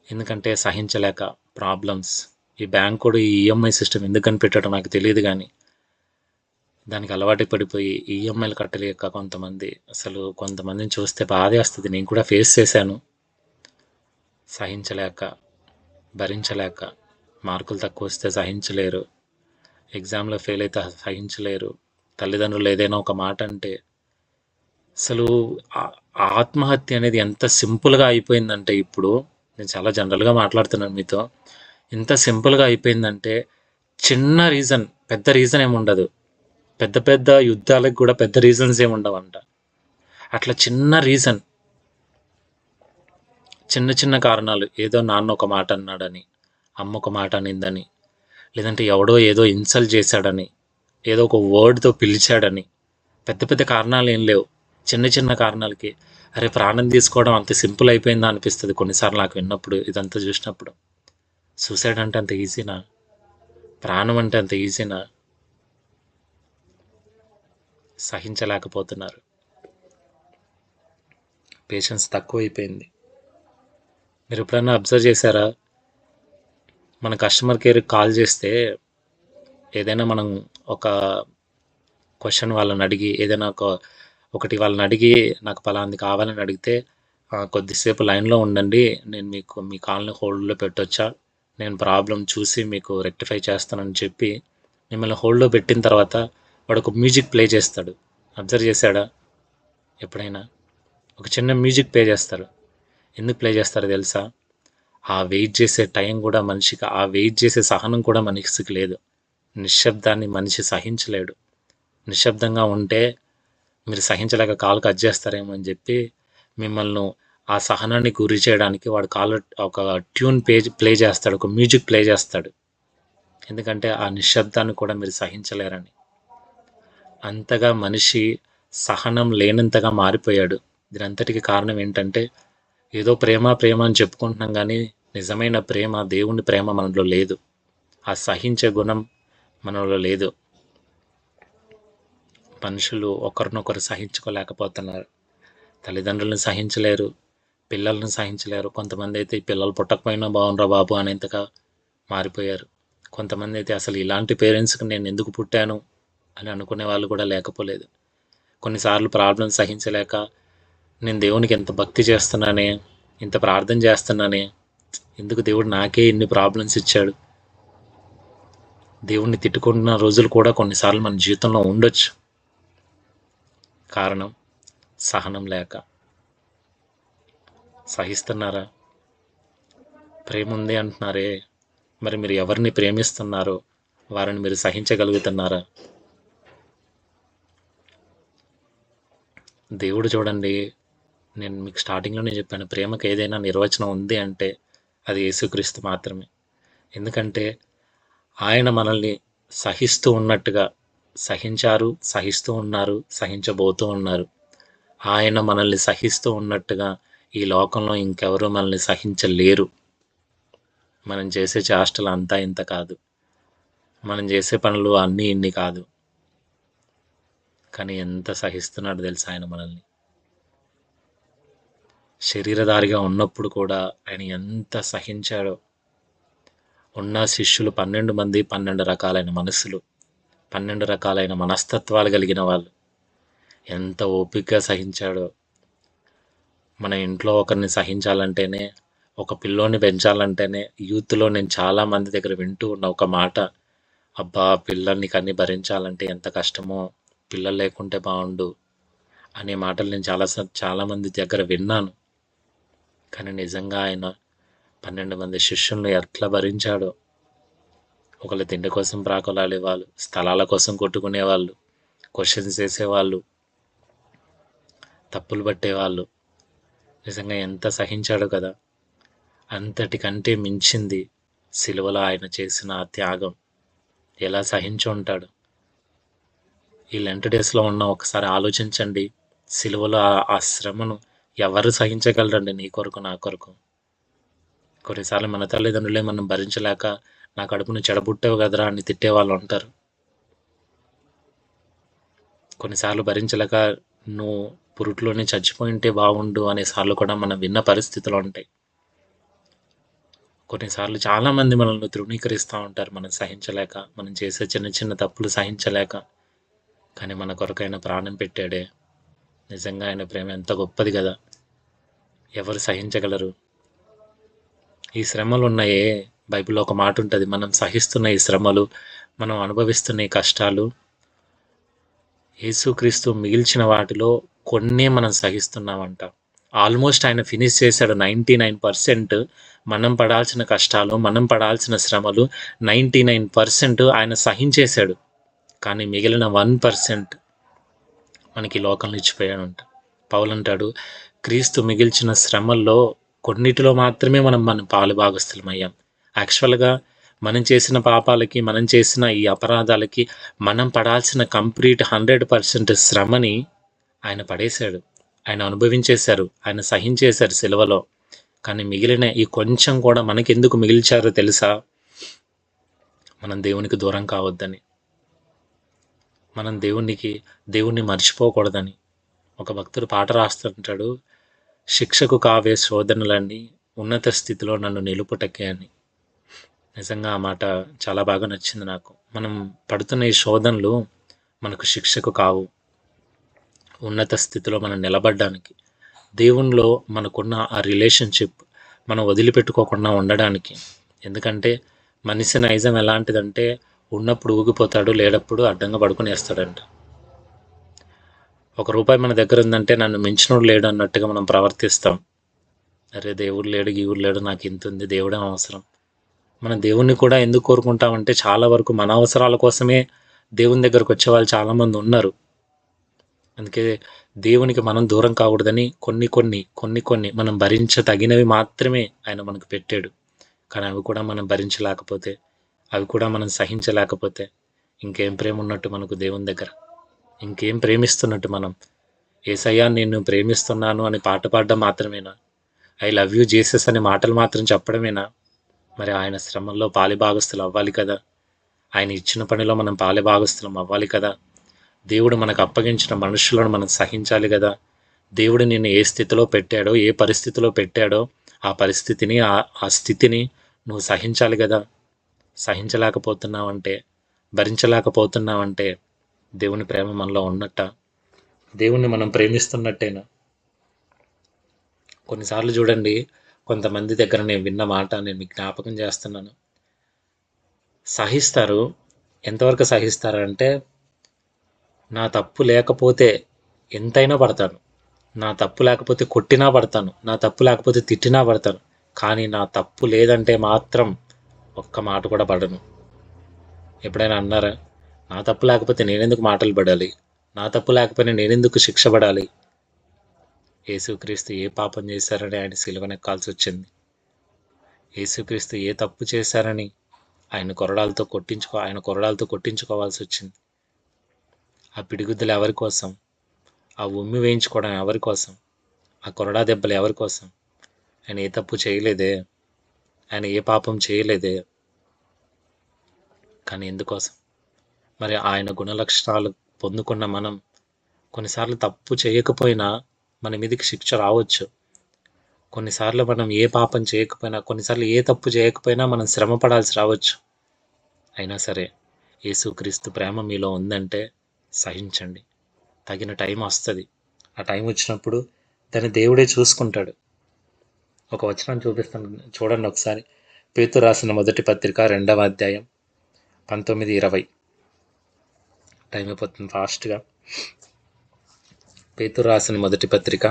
ఎందుకంటే సహించలేక ప్రాబ్లమ్స్. ఈ బ్యాంక్ కూడా ఈ ఈఎంఐ సిస్టమ్ ఎందుకని పెట్టడం నాకు తెలియదు, కానీ దానికి అలవాటు పడిపోయి ఈఎంఐలు కట్టలేక కొంతమంది, అసలు కొంతమందిని చూస్తే బాధేస్తుంది. నేను కూడా ఫేస్ చేశాను. సహించలేక, భరించలేక, మార్కులు తక్కువ వస్తే సహించలేరు, ఎగ్జామ్లో ఫెయిల్ అయితే సహించలేరు, తల్లిదండ్రులు ఏదైనా ఒక మాట అంటే. అసలు ఆత్మహత్య అనేది ఎంత సింపుల్గా అయిపోయిందంటే, ఇప్పుడు నేను చాలా జనరల్గా మాట్లాడుతున్నాను మీతో, ఎంత సింపుల్గా అయిపోయిందంటే చిన్న రీజన్, పెద్ద రీజన్ ఏముండదు. పెద్ద పెద్ద యుద్ధాలకు కూడా పెద్ద రీజన్స్ ఏముండవంట. అట్లా చిన్న రీజన్, చిన్న చిన్న కారణాలు, ఏదో నాన్న ఒక మాట అన్నాడని, అమ్మ ఒక మాట అనిందని, లేదంటే ఎవడో ఏదో ఇన్సల్ట్ చేశాడని, ఏదో ఒక వర్డ్తో పిలిచాడని, పెద్ద పెద్ద కారణాలు ఏం లేవు. చిన్న చిన్న కారణాలకి అరే ప్రాణం తీసుకోవడం అంత సింపుల్ అయిపోయిందా అనిపిస్తుంది కొన్నిసార్లు నాకు విన్నప్పుడు, ఇదంతా చూసినప్పుడు. సూసైడ్ అంటే అంత ఈజీనా? ప్రాణం అంటే అంత ఈజీనా? సహించలేకపోతున్నారు. పేషెన్స్ తక్కువైపోయింది. మీరు ఎప్పుడన్నా అబ్జర్వ్ చేశారా, మన కస్టమర్ కేర్కి కాల్ చేస్తే ఏదైనా మనం ఒక క్వశ్చన్ వాళ్ళని అడిగి, ఏదైనా ఒకటి వాళ్ళని అడిగి నాకు పలాంది కావాలని అడిగితే, కొద్దిసేపు లైన్లో ఉండండి, నేను మీకు మీ కాల్ని హోల్డ్లో పెట్టొచ్చా, నేను ప్రాబ్లం చూసి మీకు రెక్టిఫై చేస్తానని చెప్పి మిమ్మల్ని హోల్డ్లో పెట్టిన తర్వాత వాడు ఒక మ్యూజిక్ ప్లే చేస్తాడు. అబ్జర్వ్ చేశాడా ఎప్పుడైనా? ఒక చిన్న మ్యూజిక్ ప్లే చేస్తారు. ఎందుకు ప్లే చేస్తారో తెలుసా? ఆ వెయిట్ చేసే టైం కూడా మనిషికి, ఆ వెయిట్ చేసే సహనం కూడా మనిషికి లేదు. నిశ్శబ్దాన్ని మనిషి సహించలేడు. నిశ్శబ్దంగా ఉంటే మీరు సహించలేక కాలు కట్ చేస్తారేమో అని చెప్పి మిమ్మల్ని ఆ సహనాన్ని గురి చేయడానికి వాడు కాలు ఒక ట్యూన్ ప్లే చేస్తాడు, ఒక మ్యూజిక్ ప్లే చేస్తాడు. ఎందుకంటే ఆ నిశ్శబ్దాన్ని కూడా మీరు సహించలేరని. అంతగా మనిషి సహనం లేనంతగా మారిపోయాడు. దీనంతటికి కారణం ఏంటంటే, ఏదో ప్రేమ ప్రేమ అని చెప్పుకుంటున్నాం కానీ నిజమైన ప్రేమ, దేవుని ప్రేమ మనలో లేదు. ఆ సహించే గుణం మనలో లేదు. మనుషులు ఒకరినొకరు సహించుకోలేకపోతున్నారు. తల్లిదండ్రులను సహించలేరు, పిల్లలను సహించలేరు. కొంతమంది అయితే ఈ పిల్లలు పుట్టకపోయినా బాగుండ్రా బాబు అనేంతగా మారిపోయారు. కొంతమంది అయితే అసలు ఇలాంటి పేరెంట్స్కి నేను ఎందుకు పుట్టాను అని అనుకునే వాళ్ళు కూడా లేకపోలేదు. కొన్నిసార్లు ప్రాబ్లం సహించలేక నేను దేవునికి ఎంత భక్తి చేస్తున్నానే, ఇంత ప్రార్థన చేస్తున్నానే, ఎందుకు దేవుడు నాకే ఇన్ని ప్రాబ్లమ్స్ ఇచ్చాడు, దేవుణ్ణి తిట్టుకుంటున్న రోజులు కూడా కొన్నిసార్లు మన జీవితంలో ఉండొచ్చు. కారణం సహనం లేక. సహిస్తున్నారా? ప్రేమ ఉంది అంటున్నారే, మరి మీరు ఎవరిని ప్రేమిస్తున్నారో వారిని మీరు సహించగలుగుతున్నారా? దేవుడు చూడండి, నేను మీకు స్టార్టింగ్లోనే చెప్పాను, ప్రేమకు ఏదైనా నిర్వచనం ఉంది అంటే అది యేసుక్రీస్తు మాత్రమే. ఎందుకంటే ఆయన మనల్ని సహిస్తూ ఉన్నట్టుగా సహించారు, సహిస్తూ ఉన్నారు, సహించబోతూ ఉన్నారు. ఆయన మనల్ని సహిస్తూ ఉన్నట్టుగా ఈ లోకంలో ఇంకెవరూ మనల్ని సహించలేరు. మనం చేసే చేష్టలు అంతా ఇంత కాదు, మనం చేసే పనులు అన్నీ ఇన్ని కాదు, కానీ ఎంత సహిస్తున్నాడు తెలుసా ఆయన మనల్ని. శరీరధారిగా ఉన్నప్పుడు కూడా ఆయన ఎంత సహించాడో. ఉన్న శిష్యులు 12 మంది, 12 రకాలైన మనసులు, 12 రకాలైన మనస్తత్వాలు కలిగిన వాళ్ళు. ఎంత ఓపికగా సహించాడో. మన ఇంట్లో ఒకరిని సహించాలంటేనే, ఒక పిల్లోని పెంచాలంటేనే, యూత్లో నేను చాలా మంది దగ్గర వింటూ ఉన్న ఒక మాట, అబ్బా పిల్లల్ని కన్ని భరించాలంటే ఎంత కష్టమో, పిల్లలు లేకుంటే బాగుండు అనే మాటలు నేను చాలా మంది దగ్గర విన్నాను. కానీ నిజంగా ఆయన 12 మంది శిష్యుల్ని ఎట్లా భరించాడో. ఒకళ్ళు తిండి కోసం ప్రాకులాడేవాళ్ళు, స్థలాల కోసం కొట్టుకునేవాళ్ళు, క్వశ్చన్స్ వేసేవాళ్ళు, తప్పులు పట్టేవాళ్ళు. నిజంగా ఎంత సహించాడో కదా. అంతటికంటే మించింది సిలువలో ఆయన చేసిన ఆ త్యాగం. ఎలా సహించి ఉంటాడు. ఈ లెంట్ డేస్లో ఉన్న ఒకసారి ఆలోచించండి, సిలువలో ఆ శ్రమను ఎవరు సహించగలరండి? నీ కొరకు, నా కొరకు. కొన్నిసార్లు మన తల్లిదండ్రులే మనం భరించలేక, నా కడుపును చెడబుట్టావు కదరా అని తిట్టేవాళ్ళు ఉంటారు. కొన్నిసార్లు భరించలేక నువ్వు పురుట్లోనే చచ్చిపోయింటే బాగుండు అనేసార్లు కూడా మనం విన్న పరిస్థితులు ఉంటాయి. కొన్నిసార్లు చాలామంది మనల్ని తృణీకరిస్తూ ఉంటారు, మనం సహించలేక, మనం చేసే చిన్న చిన్న తప్పులు సహించలేక. కానీ మన కొరకైన ప్రాణం పెట్టాడే. నిజంగా ఆయన ప్రేమ ఎంత గొప్పది కదా. ఎవరు సహించగలరు? ఈ శ్రమలు ఉన్నాయే, బైబిల్లో ఒక మాట ఉంటుంది, మనం సహిస్తున్న ఈ శ్రమలు, మనం అనుభవిస్తున్న ఈ కష్టాలు, యేసుక్రీస్తు మిగిల్చిన వాటిలో కొన్నే మనం సహిస్తున్నామంట. ఆల్మోస్ట్ ఆయన ఫినిష్ చేశాడు 99%. మనం పడాల్సిన కష్టాలు, మనం పడాల్సిన శ్రమలు 99% ఆయన సహించేశాడు. కానీ మిగిలిన 1% మనకి లోకంలో ఇచ్చిపోయాడంట. పౌలు అంటాడు, క్రీస్తు మిగిల్చిన శ్రమల్లో కొన్నిటిలో మాత్రమే మనం పాలు భాగస్థులమయ్యాం. యాక్చువల్గా మనం చేసిన పాపాలకి, మనం చేసిన ఈ అపరాధాలకి మనం పడాల్సిన కంప్లీట్ 100% శ్రమని ఆయన పడేశాడు, ఆయన అనుభవించేశారు, ఆయన సహించేశారు సిలువలో. కానీ మిగిలిన ఈ కొంచెం కూడా మనకెందుకు మిగిల్చారో తెలుసా? మనం దేవునికి దూరం కావద్దని, మనం దేవుణ్ణి మర్చిపోకూడదని. ఒక భక్తుడు పాట రాస్తుంటాడు, శిక్షకు కావే శోధనలన్నీ ఉన్నత స్థితిలో నన్ను నిలుపుటకే అని. నిజంగా ఆ మాట చాలా బాగా నచ్చింది నాకు. మనం పడుతున్న ఈ శోధనలు మనకు శిక్షకు కావు, ఉన్నత స్థితిలో మనం నిలబడడానికి, దేవునిలో మనకున్న ఆ రిలేషన్షిప్ మనం వదిలిపెట్టుకోకుండా ఉండడానికి. ఎందుకంటే మనిషి నైజం ఎలాంటిదంటే, ఉన్నప్పుడు ఊగిపోతాడు, లేనప్పుడు అడ్డంగా పడుకునేస్తాడంట. ₹1 మన దగ్గర ఉందంటే నన్ను మించినోడు లేడు అన్నట్టుగా మనం ప్రవర్తిస్తాం. అరే దేవుడు లేడు, గీవుడు లేడు, నాకు ఇంత ఉంది, దేవుడే అవసరం. మనం దేవుణ్ణి కూడా ఎందుకు కోరుకుంటామంటే, చాలా వరకు మన అవసరాల కోసమే దేవుని దగ్గరకు వచ్చే వాళ్ళు చాలామంది ఉన్నారు. అందుకే దేవునికి మనం దూరం కాకూడదని కొన్ని మనం భరించదగినవి మాత్రమే ఆయన మనకు పెట్టాడు. కానీ అవి కూడా మనం భరించలేకపోతే, అవి కూడా మనం సహించలేకపోతే ఇంకేం ప్రేమ ఉన్నట్టు మనకు దేవుని దగ్గర? ఇంకేం ప్రేమిస్తున్నట్టు మనం? యేసయ్యా నిన్ను ప్రేమిస్తున్నాను అని పాట పాడడం మాత్రమేనా? ఐ లవ్ యూ జీసస్ అనే మాటలు మాత్రం చెప్పడమేనా? మరి ఆయన శ్రమల్లో పాలిభాగస్తులు అవ్వాలి కదా. ఆయన ఇచ్చిన పనిలో మనం పాలిభాగస్తులం అవ్వాలి కదా. దేవుడు మనకు అప్పగించిన మనుషులను మనం సహించాలి కదా. దేవుడు నిన్ను ఏ స్థితిలో పెట్టాడో, ఏ పరిస్థితిలో పెట్టాడో ఆ పరిస్థితిని, ఆ స్థితిని నువ్వు సహించాలి కదా. సహించలేకపోతున్నావంటే, భరించలేకపోతున్నావంటే దేవుని ప్రేమ మనలో ఉన్నట్ట? దేవుణ్ణి మనం ప్రేమిస్తున్నట్టేనా? కొన్నిసార్లు చూడండి, కొంతమంది దగ్గర నేను విన్న మాట నేను మీకు జ్ఞాపకం చేస్తున్నాను. సహిస్తారు. ఎంతవరకు సహిస్తారంటే, నా తప్పు లేకపోతే ఎంతైనా పడతాను, నా తప్పు లేకపోతే కొట్టినా పడతాను, నా తప్పు లేకపోతే తిట్టినా పడతాను, కానీ నా తప్పు లేదంటే మాత్రం ఒక్క మాట కూడా పడను. ఎప్పుడైనా అన్నారా? నా తప్పు లేకపోతే నేనెందుకు మాటలు పడాలి, నా తప్పు లేకపోయినా నేనెందుకు శిక్ష పడాలి? యేసుక్రీస్తు ఏ పాపం చేశారని ఆయన సిలువనెక్కాల్సి వచ్చింది? యేసుక్రీస్తు ఏ తప్పు చేశారని ఆయన కొరడాలతో కొట్టించుకోవాల్సి వచ్చింది? ఆ పిడిగుద్దులు ఎవరి కోసం? ఆ ఉమ్మి వేయించుకోవడం ఎవరి కోసం? ఆ కొరడా దెబ్బలు ఎవరి కోసం? ఆయన ఏ తప్పు చేయలేదే, ఆయన ఏ పాపం చేయలేదే, కానీ ఎందుకోసం? మరి ఆయన గుణలక్షణాలు పొందుకున్న మనం కొన్నిసార్లు తప్పు చేయకపోయినా మన మీదకి శిక్ష రావచ్చు. కొన్నిసార్లు మనం ఏ పాపం చేయకపోయినా, కొన్నిసార్లు ఏ తప్పు చేయకపోయినా మనం శ్రమ పడాల్సి రావచ్చు. అయినా సరే యేసుక్రీస్తు ప్రేమ మీలో ఉందంటే సహించండి. తగిన టైం వస్తుంది. ఆ టైం వచ్చినప్పుడు దాన్ని దేవుడే చూసుకుంటాడు. ఒక వచనం చూపిస్తాను, చూడండి ఒకసారి. పేతురు రాసిన మొదటి పత్రిక 2వ అధ్యాయం 19-20. టైం అయిపోతుంది ఫాస్ట్గా. పేతురు రాసిన మొదటి పత్రిక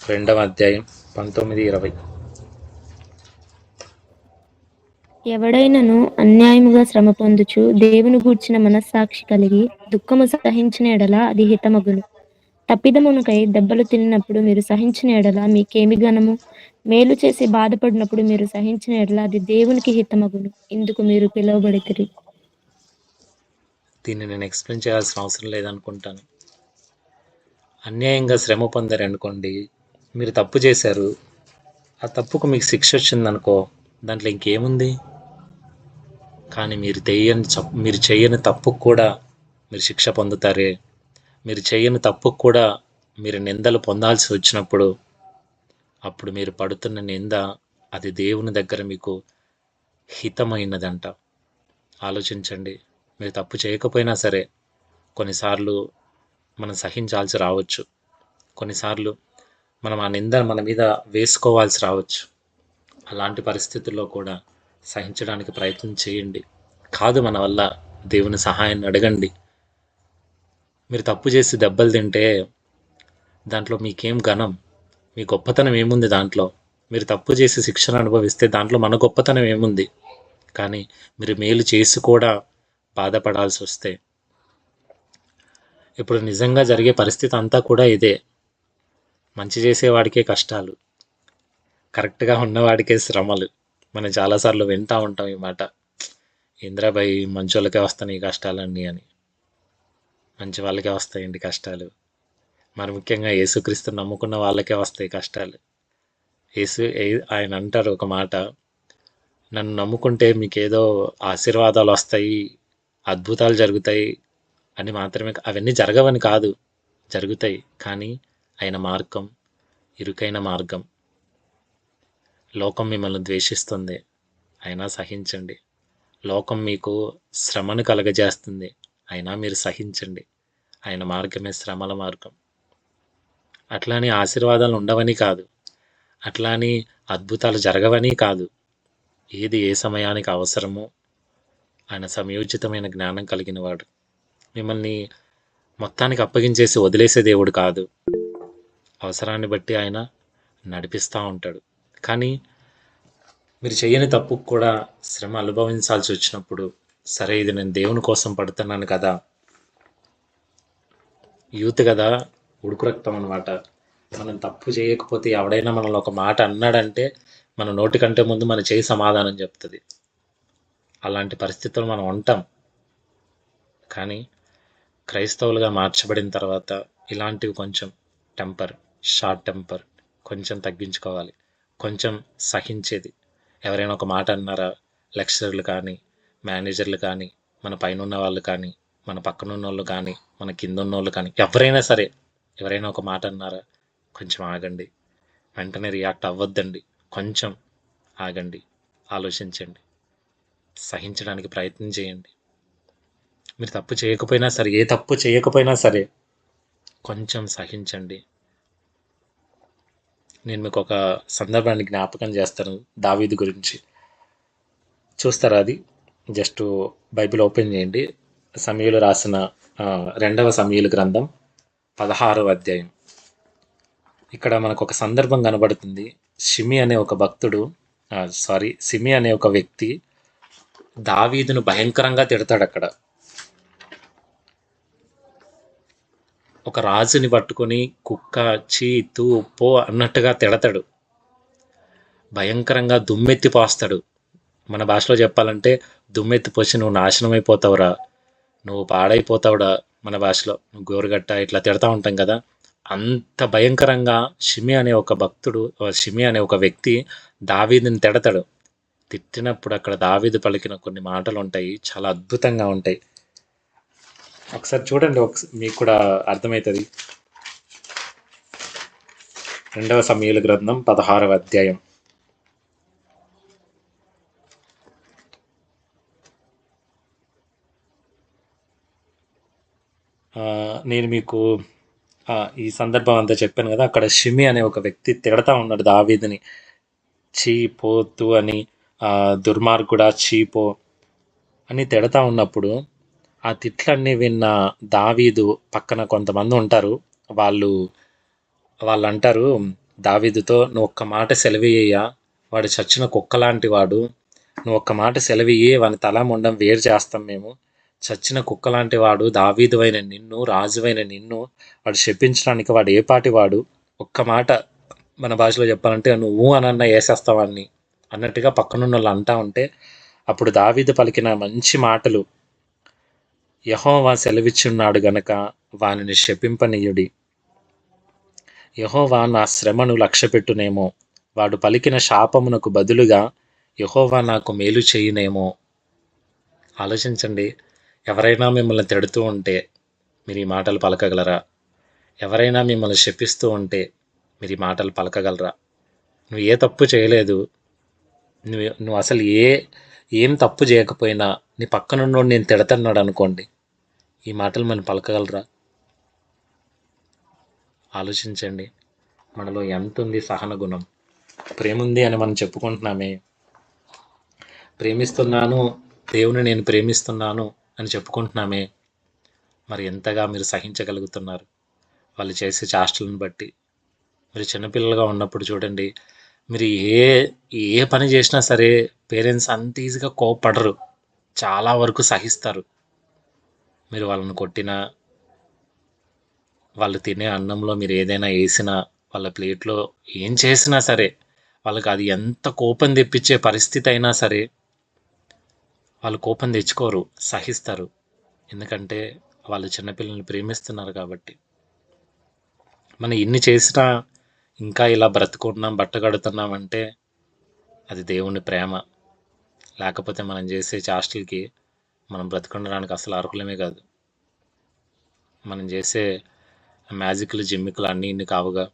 2వ అధ్యాయం 19-20. ఎవడైనను అన్యాయముగా శ్రమ పొందుచు దేవుని గూర్చిన మనస్సాక్షి కలిగి దుఃఖము సహించిన ఎడల అది హితమగును. తప్పిదమునకై దెబ్బలు తిన్నప్పుడు మీరు సహించిన ఎడల మీకేమి ఘనము? మేలు చేసి బాధపడినప్పుడు మీరు సహించిన ఎడల అది దేవునికి హితమగును. ఇందుకు మీరు పిలువబడితిరి. దీన్ని నేను ఎక్స్ప్లెయిన్ చేయాల్సిన అవసరం లేదనుకుంటాను. అన్యాయంగా శ్రమ పొందారనుకోండి, మీరు తప్పు చేశారు, ఆ తప్పుకు మీకు శిక్ష వచ్చిందనుకో, దాంట్లో ఇంకేముంది? కానీ మీరు చేయని తప్పుకు కూడా మీరు శిక్ష పొందుతారే. మీరు చేయని తప్పుకు కూడా మీరు నిందలు పొందాల్సి వచ్చినప్పుడు, అప్పుడు మీరు పడుతున్న నింద అది దేవుని దగ్గర మీకు హితమైనదంట. ఆలోచించండి. మీరు తప్పు చేయకపోయినా సరే కొన్నిసార్లు మనం సహించాల్సి రావచ్చు. కొన్నిసార్లు మనం ఆ నింద మన మీద వేసుకోవాల్సి రావచ్చు. అలాంటి పరిస్థితుల్లో కూడా సహించడానికి ప్రయత్నం చేయండి. కాదు మన వల్ల, దేవుని సహాయాన్ని అడగండి. మీరు తప్పు చేసి దెబ్బలు తింటే దాంట్లో మీకేం ఘనం? మీ గొప్పతనం ఏముంది దాంట్లో? మీరు తప్పు చేసి శిక్షను అనుభవిస్తే దాంట్లో మన గొప్పతనం ఏముంది? కానీ మీరు మేలు చేసి కూడా బాధపడాల్సి వస్తే, ఇప్పుడు నిజంగా జరిగే పరిస్థితి అంతా కూడా ఇదే. మంచి చేసేవాడికే కష్టాలు, కరెక్ట్గా ఉన్నవాడికే శ్రమలు. మనం చాలాసార్లు వింటూ ఉంటాం ఈ మాట. ఇంద్రాబాయి మంచి వాళ్ళకే వస్తాయి ఈ కష్టాలన్నీ అని. మంచి వాళ్ళకే వస్తాయండి కష్టాలు. మరి ముఖ్యంగా యేసుక్రీస్తు నమ్ముకున్న వాళ్ళకే వస్తాయి కష్టాలు. ఆయన అంటారు ఒక మాట, నన్ను నమ్ముకుంటే మీకేదో ఆశీర్వాదాలు వస్తాయి, అద్భుతాలు జరుగుతాయి అని మాత్రమే. అవన్నీ జరగవని కాదు, జరుగుతాయి. కానీ ఆయన మార్గం ఇరుకైన మార్గం. లోకం మిమ్మల్ని ద్వేషిస్తుంది, అయినా సహించండి. లోకం మీకు శ్రమను కలగజేస్తుంది, అయినా మీరు సహించండి. ఆయన మార్గమే శ్రమల మార్గం. అట్లాని ఆశీర్వాదాలు ఉండవని కాదు, అట్లాని అద్భుతాలు జరగవని కాదు. ఏది ఏ సమయానికి అవసరమో ఆయన సమయోచితమైన జ్ఞానం కలిగిన వాడు. మిమ్మల్ని మొత్తానికి అప్పగించేసి వదిలేసే దేవుడు కాదు. అవసరాన్ని బట్టి ఆయన నడిపిస్తూ ఉంటాడు. కానీ మీరు చేయని తప్పుకు కూడా శ్రమ అనుభవించాల్సి వచ్చినప్పుడు, సరే ఇది నేను దేవుని కోసం పడుతున్నాను కదా, యూత్ కదా, ఉడుకు రక్తం అనమాట. మనం తప్పు చేయకపోతే ఎవడైనా మనల్ని ఒక మాట అన్నాడంటే మన నోటి కంటే ముందు మన చేయి సమాధానం చెప్తుంది. అలాంటి పరిస్థితులు మనం ఉంటాం. కానీ క్రైస్తవులుగా మార్చబడిన తర్వాత ఇలాంటివి కొంచెం షార్ట్ టెంపర్ కొంచెం తగ్గించుకోవాలి. కొంచెం సహించేది. ఎవరైనా ఒక మాట అన్నారా, లెక్చరర్లు కానీ, మేనేజర్లు కానీ, మన పైన ఉన్న వాళ్ళు కానీ, మన పక్కన ఉన్న వాళ్ళు కానీ, మన కింద ఉన్న వాళ్ళు కానీ, ఎవరైనా సరే, ఎవరైనా ఒక మాట అన్నారా, కొంచెం ఆగండి. వెంటనే రియాక్ట్ అవ్వద్దండి. కొంచెం ఆగండి, ఆలోచించండి, సహించడానికి ప్రయత్నం చేయండి. మీరు తప్పు చేయకపోయినా సరే, ఏ తప్పు చేయకపోయినా సరే కొంచెం సహించండి. నేను మీకు ఒక సందర్భాన్ని జ్ఞాపకం చేస్తాను, దావీదు గురించి. చూస్తారా? అది జస్ట్ బైబిల్ ఓపెన్ చేయండి. సమూయేలు రాసిన 2వ సమూయేలు గ్రంథం 16వ అధ్యాయం. ఇక్కడ మనకు ఒక సందర్భం కనబడుతుంది. షిమి అనే ఒక భక్తుడు సిమి అనే ఒక వ్యక్తి దావీదును భయంకరంగా తిడతాడు. అక్కడ ఒక రాజుని పట్టుకొని కుక్క చీ తూ పో అన్నట్టుగా తిడతాడు. భయంకరంగా దుమ్మెత్తి పోస్తాడు. మన భాషలో చెప్పాలంటే దుమ్మెత్తి పోసి నువ్వు నాశనం అయిపోతావురా, నువ్వు పాడైపోతావురా, మన భాషలో నువ్వు గోరుగట్ట ఇట్లా తిడతా ఉంటాం కదా. అంత భయంకరంగా షిమి అనే ఒక వ్యక్తి దావీదుని తిడతాడు. తిట్టినప్పుడు అక్కడ దావీదు పలికిన కొన్ని మాటలు ఉంటాయి, చాలా అద్భుతంగా ఉంటాయి. ఒకసారి చూడండి, మీకు కూడా అర్థమవుతుంది. 2 సమూయేలు గ్రంథం 16వ అధ్యాయం. నేను మీకు ఈ సందర్భం అంతా చెప్పాను కదా. అక్కడ షిమి అనే ఒక వ్యక్తి తిడతా ఉన్నాడు దావీదుని, చీపోతు అని, దుర్మార్గుడా చీపో అని తిడతా ఉన్నప్పుడు ఆ తిట్లన్నీ విన్న దావీదు పక్కన కొంతమంది ఉంటారు. వాళ్ళు అంటారు దావీదుతో, నువ్వు ఒక్క మాట సెలవయ్యా, వాడు చచ్చిన కుక్కలాంటి వాడు, నువ్వు ఒక్క మాట సెలవియ్యి, వాని తల మొండం వేరు చేస్తాం మేము. చచ్చిన కుక్కలాంటి వాడు, దావీదువైన నిన్ను, రాజువైన నిన్ను వాడు శపించడానికి వాడు ఏ పాటి వాడు, ఒక్క మాట మన భాషలో చెప్పాలంటే నువ్వు అనన్నా వేసేస్తావాన్ని అన్నట్టుగా పక్కనున్న వాళ్ళు అంటా ఉంటే, అప్పుడు దావీదు పలికిన మంచి మాటలు, యెహోవా సెలవిచ్చున్నాడు గనక వానిని శపింపనీయుడి, యెహోవా నా శ్రమను లక్ష్యపెట్టునేమో, వాడు పలికిన శాపమునకు బదులుగా యెహోవా నాకు మేలు చేయునేమో. ఆలోచించండి, ఎవరైనా మిమ్మల్ని తిడుతూ ఉంటే మీరు ఈ మాటలు పలకగలరా? ఎవరైనా మిమ్మల్ని శపిస్తూ ఉంటే మీరు ఈ మాటలు పలకగలరా? నువ్వు ఏ తప్పు చేయలేదు, నువ్వు అసలు ఏం తప్పు చేయకపోయినా నీ పక్కనున్నోడు నేను తిడతన్నాడు అనుకోండి, ఈ మాటలు మనం పలకగలరా? ఆలోచించండి. మనలో ఎంత ఉంది సహన గుణం, ప్రేమ ఉంది అని మనం చెప్పుకుంటున్నామే. ప్రేమిస్తున్నాను, దేవుని నేను ప్రేమిస్తున్నాను అని చెప్పుకుంటున్నామే. మరి ఎంతగా మీరు సహించగలుగుతున్నారు వాళ్ళు చేసే చేష్టలను బట్టి? మీరు చిన్నపిల్లలుగా ఉన్నప్పుడు చూడండి, మీరు ఏ పని చేసినా సరే పేరెంట్స్ అంత ఈజీగా కోపపడరు, చాలా వరకు సహిస్తారు. మీరు వాళ్ళని కొట్టినా, వాళ్ళు తినే అన్నంలో మీరు ఏదైనా వేసినా, వాళ్ళ ప్లేట్లో ఏం చేసినా సరే, వాళ్ళకి అది ఎంత కోపం తెప్పించే పరిస్థితి అయినా సరే వాళ్ళు కోపం తెచ్చుకోరు, సహిస్తారు. ఎందుకంటే వాళ్ళు చిన్నపిల్లల్ని ప్రేమిస్తున్నారు కాబట్టి. మనం ఇన్ని చేసినా ఇంకా ఇలా బ్రతుకుంటున్నాం, బట్టగడుతున్నాం అంటే అది దేవుని ప్రేమ. లేకపోతే మనం చేసే చేష్టలకి మనం బ్రతుకుండడానికి అసలు అర్హులమే కాదు. మనం చేసే మ్యాజిక్లు జిమ్మికులు అన్నీ ఇన్ని కావుగా.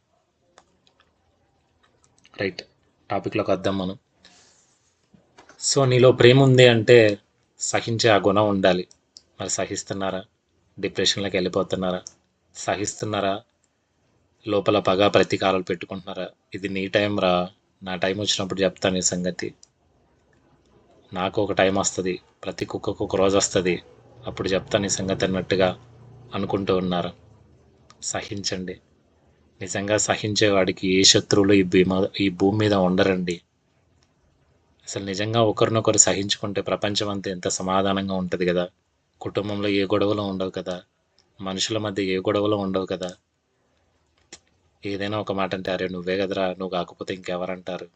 రైట్, టాపిక్లోకి వద్దాం మనం. సో నీలో ప్రేమ ఉంది అంటే సహించే ఆ గుణం ఉండాలి. మరి సహిస్తున్నారా? డిప్రెషన్లోకి వెళ్ళిపోతున్నారా? సహిస్తున్నారా? లోపల పగ ప్రతీకారాలు పెట్టుకుంటున్నారా? ఇది నీ టైం రా, నా టైం వచ్చినప్పుడు చెప్తాను ఈ సంగతి, నాకు ఒక టైం వస్తుంది, ప్రతి కుక్కకు ఒక రోజు వస్తుంది, అప్పుడు చెప్తాను ఈ సంగతి అన్నట్టుగా అనుకుంటూ ఉన్నారు. సహించండి. నిజంగా సహించేవాడికి ఏ శత్రువులు ఈ భూమి మీద ఉండరండి. అసలు నిజంగా ఒకరినొకరు సహించుకుంటే ప్రపంచం అంతా ఎంత సమాధానంగా ఉంటుంది కదా. కుటుంబంలో ఏ గొడవలు ఉండవు కదా, మనుషుల మధ్య ఏ గొడవలు ఉండవు కదా. ఏదైనా ఒక మాట అంటే, అరే నువ్వే కదరా, నువ్వు కాకపోతే ఇంకెవరంటారు,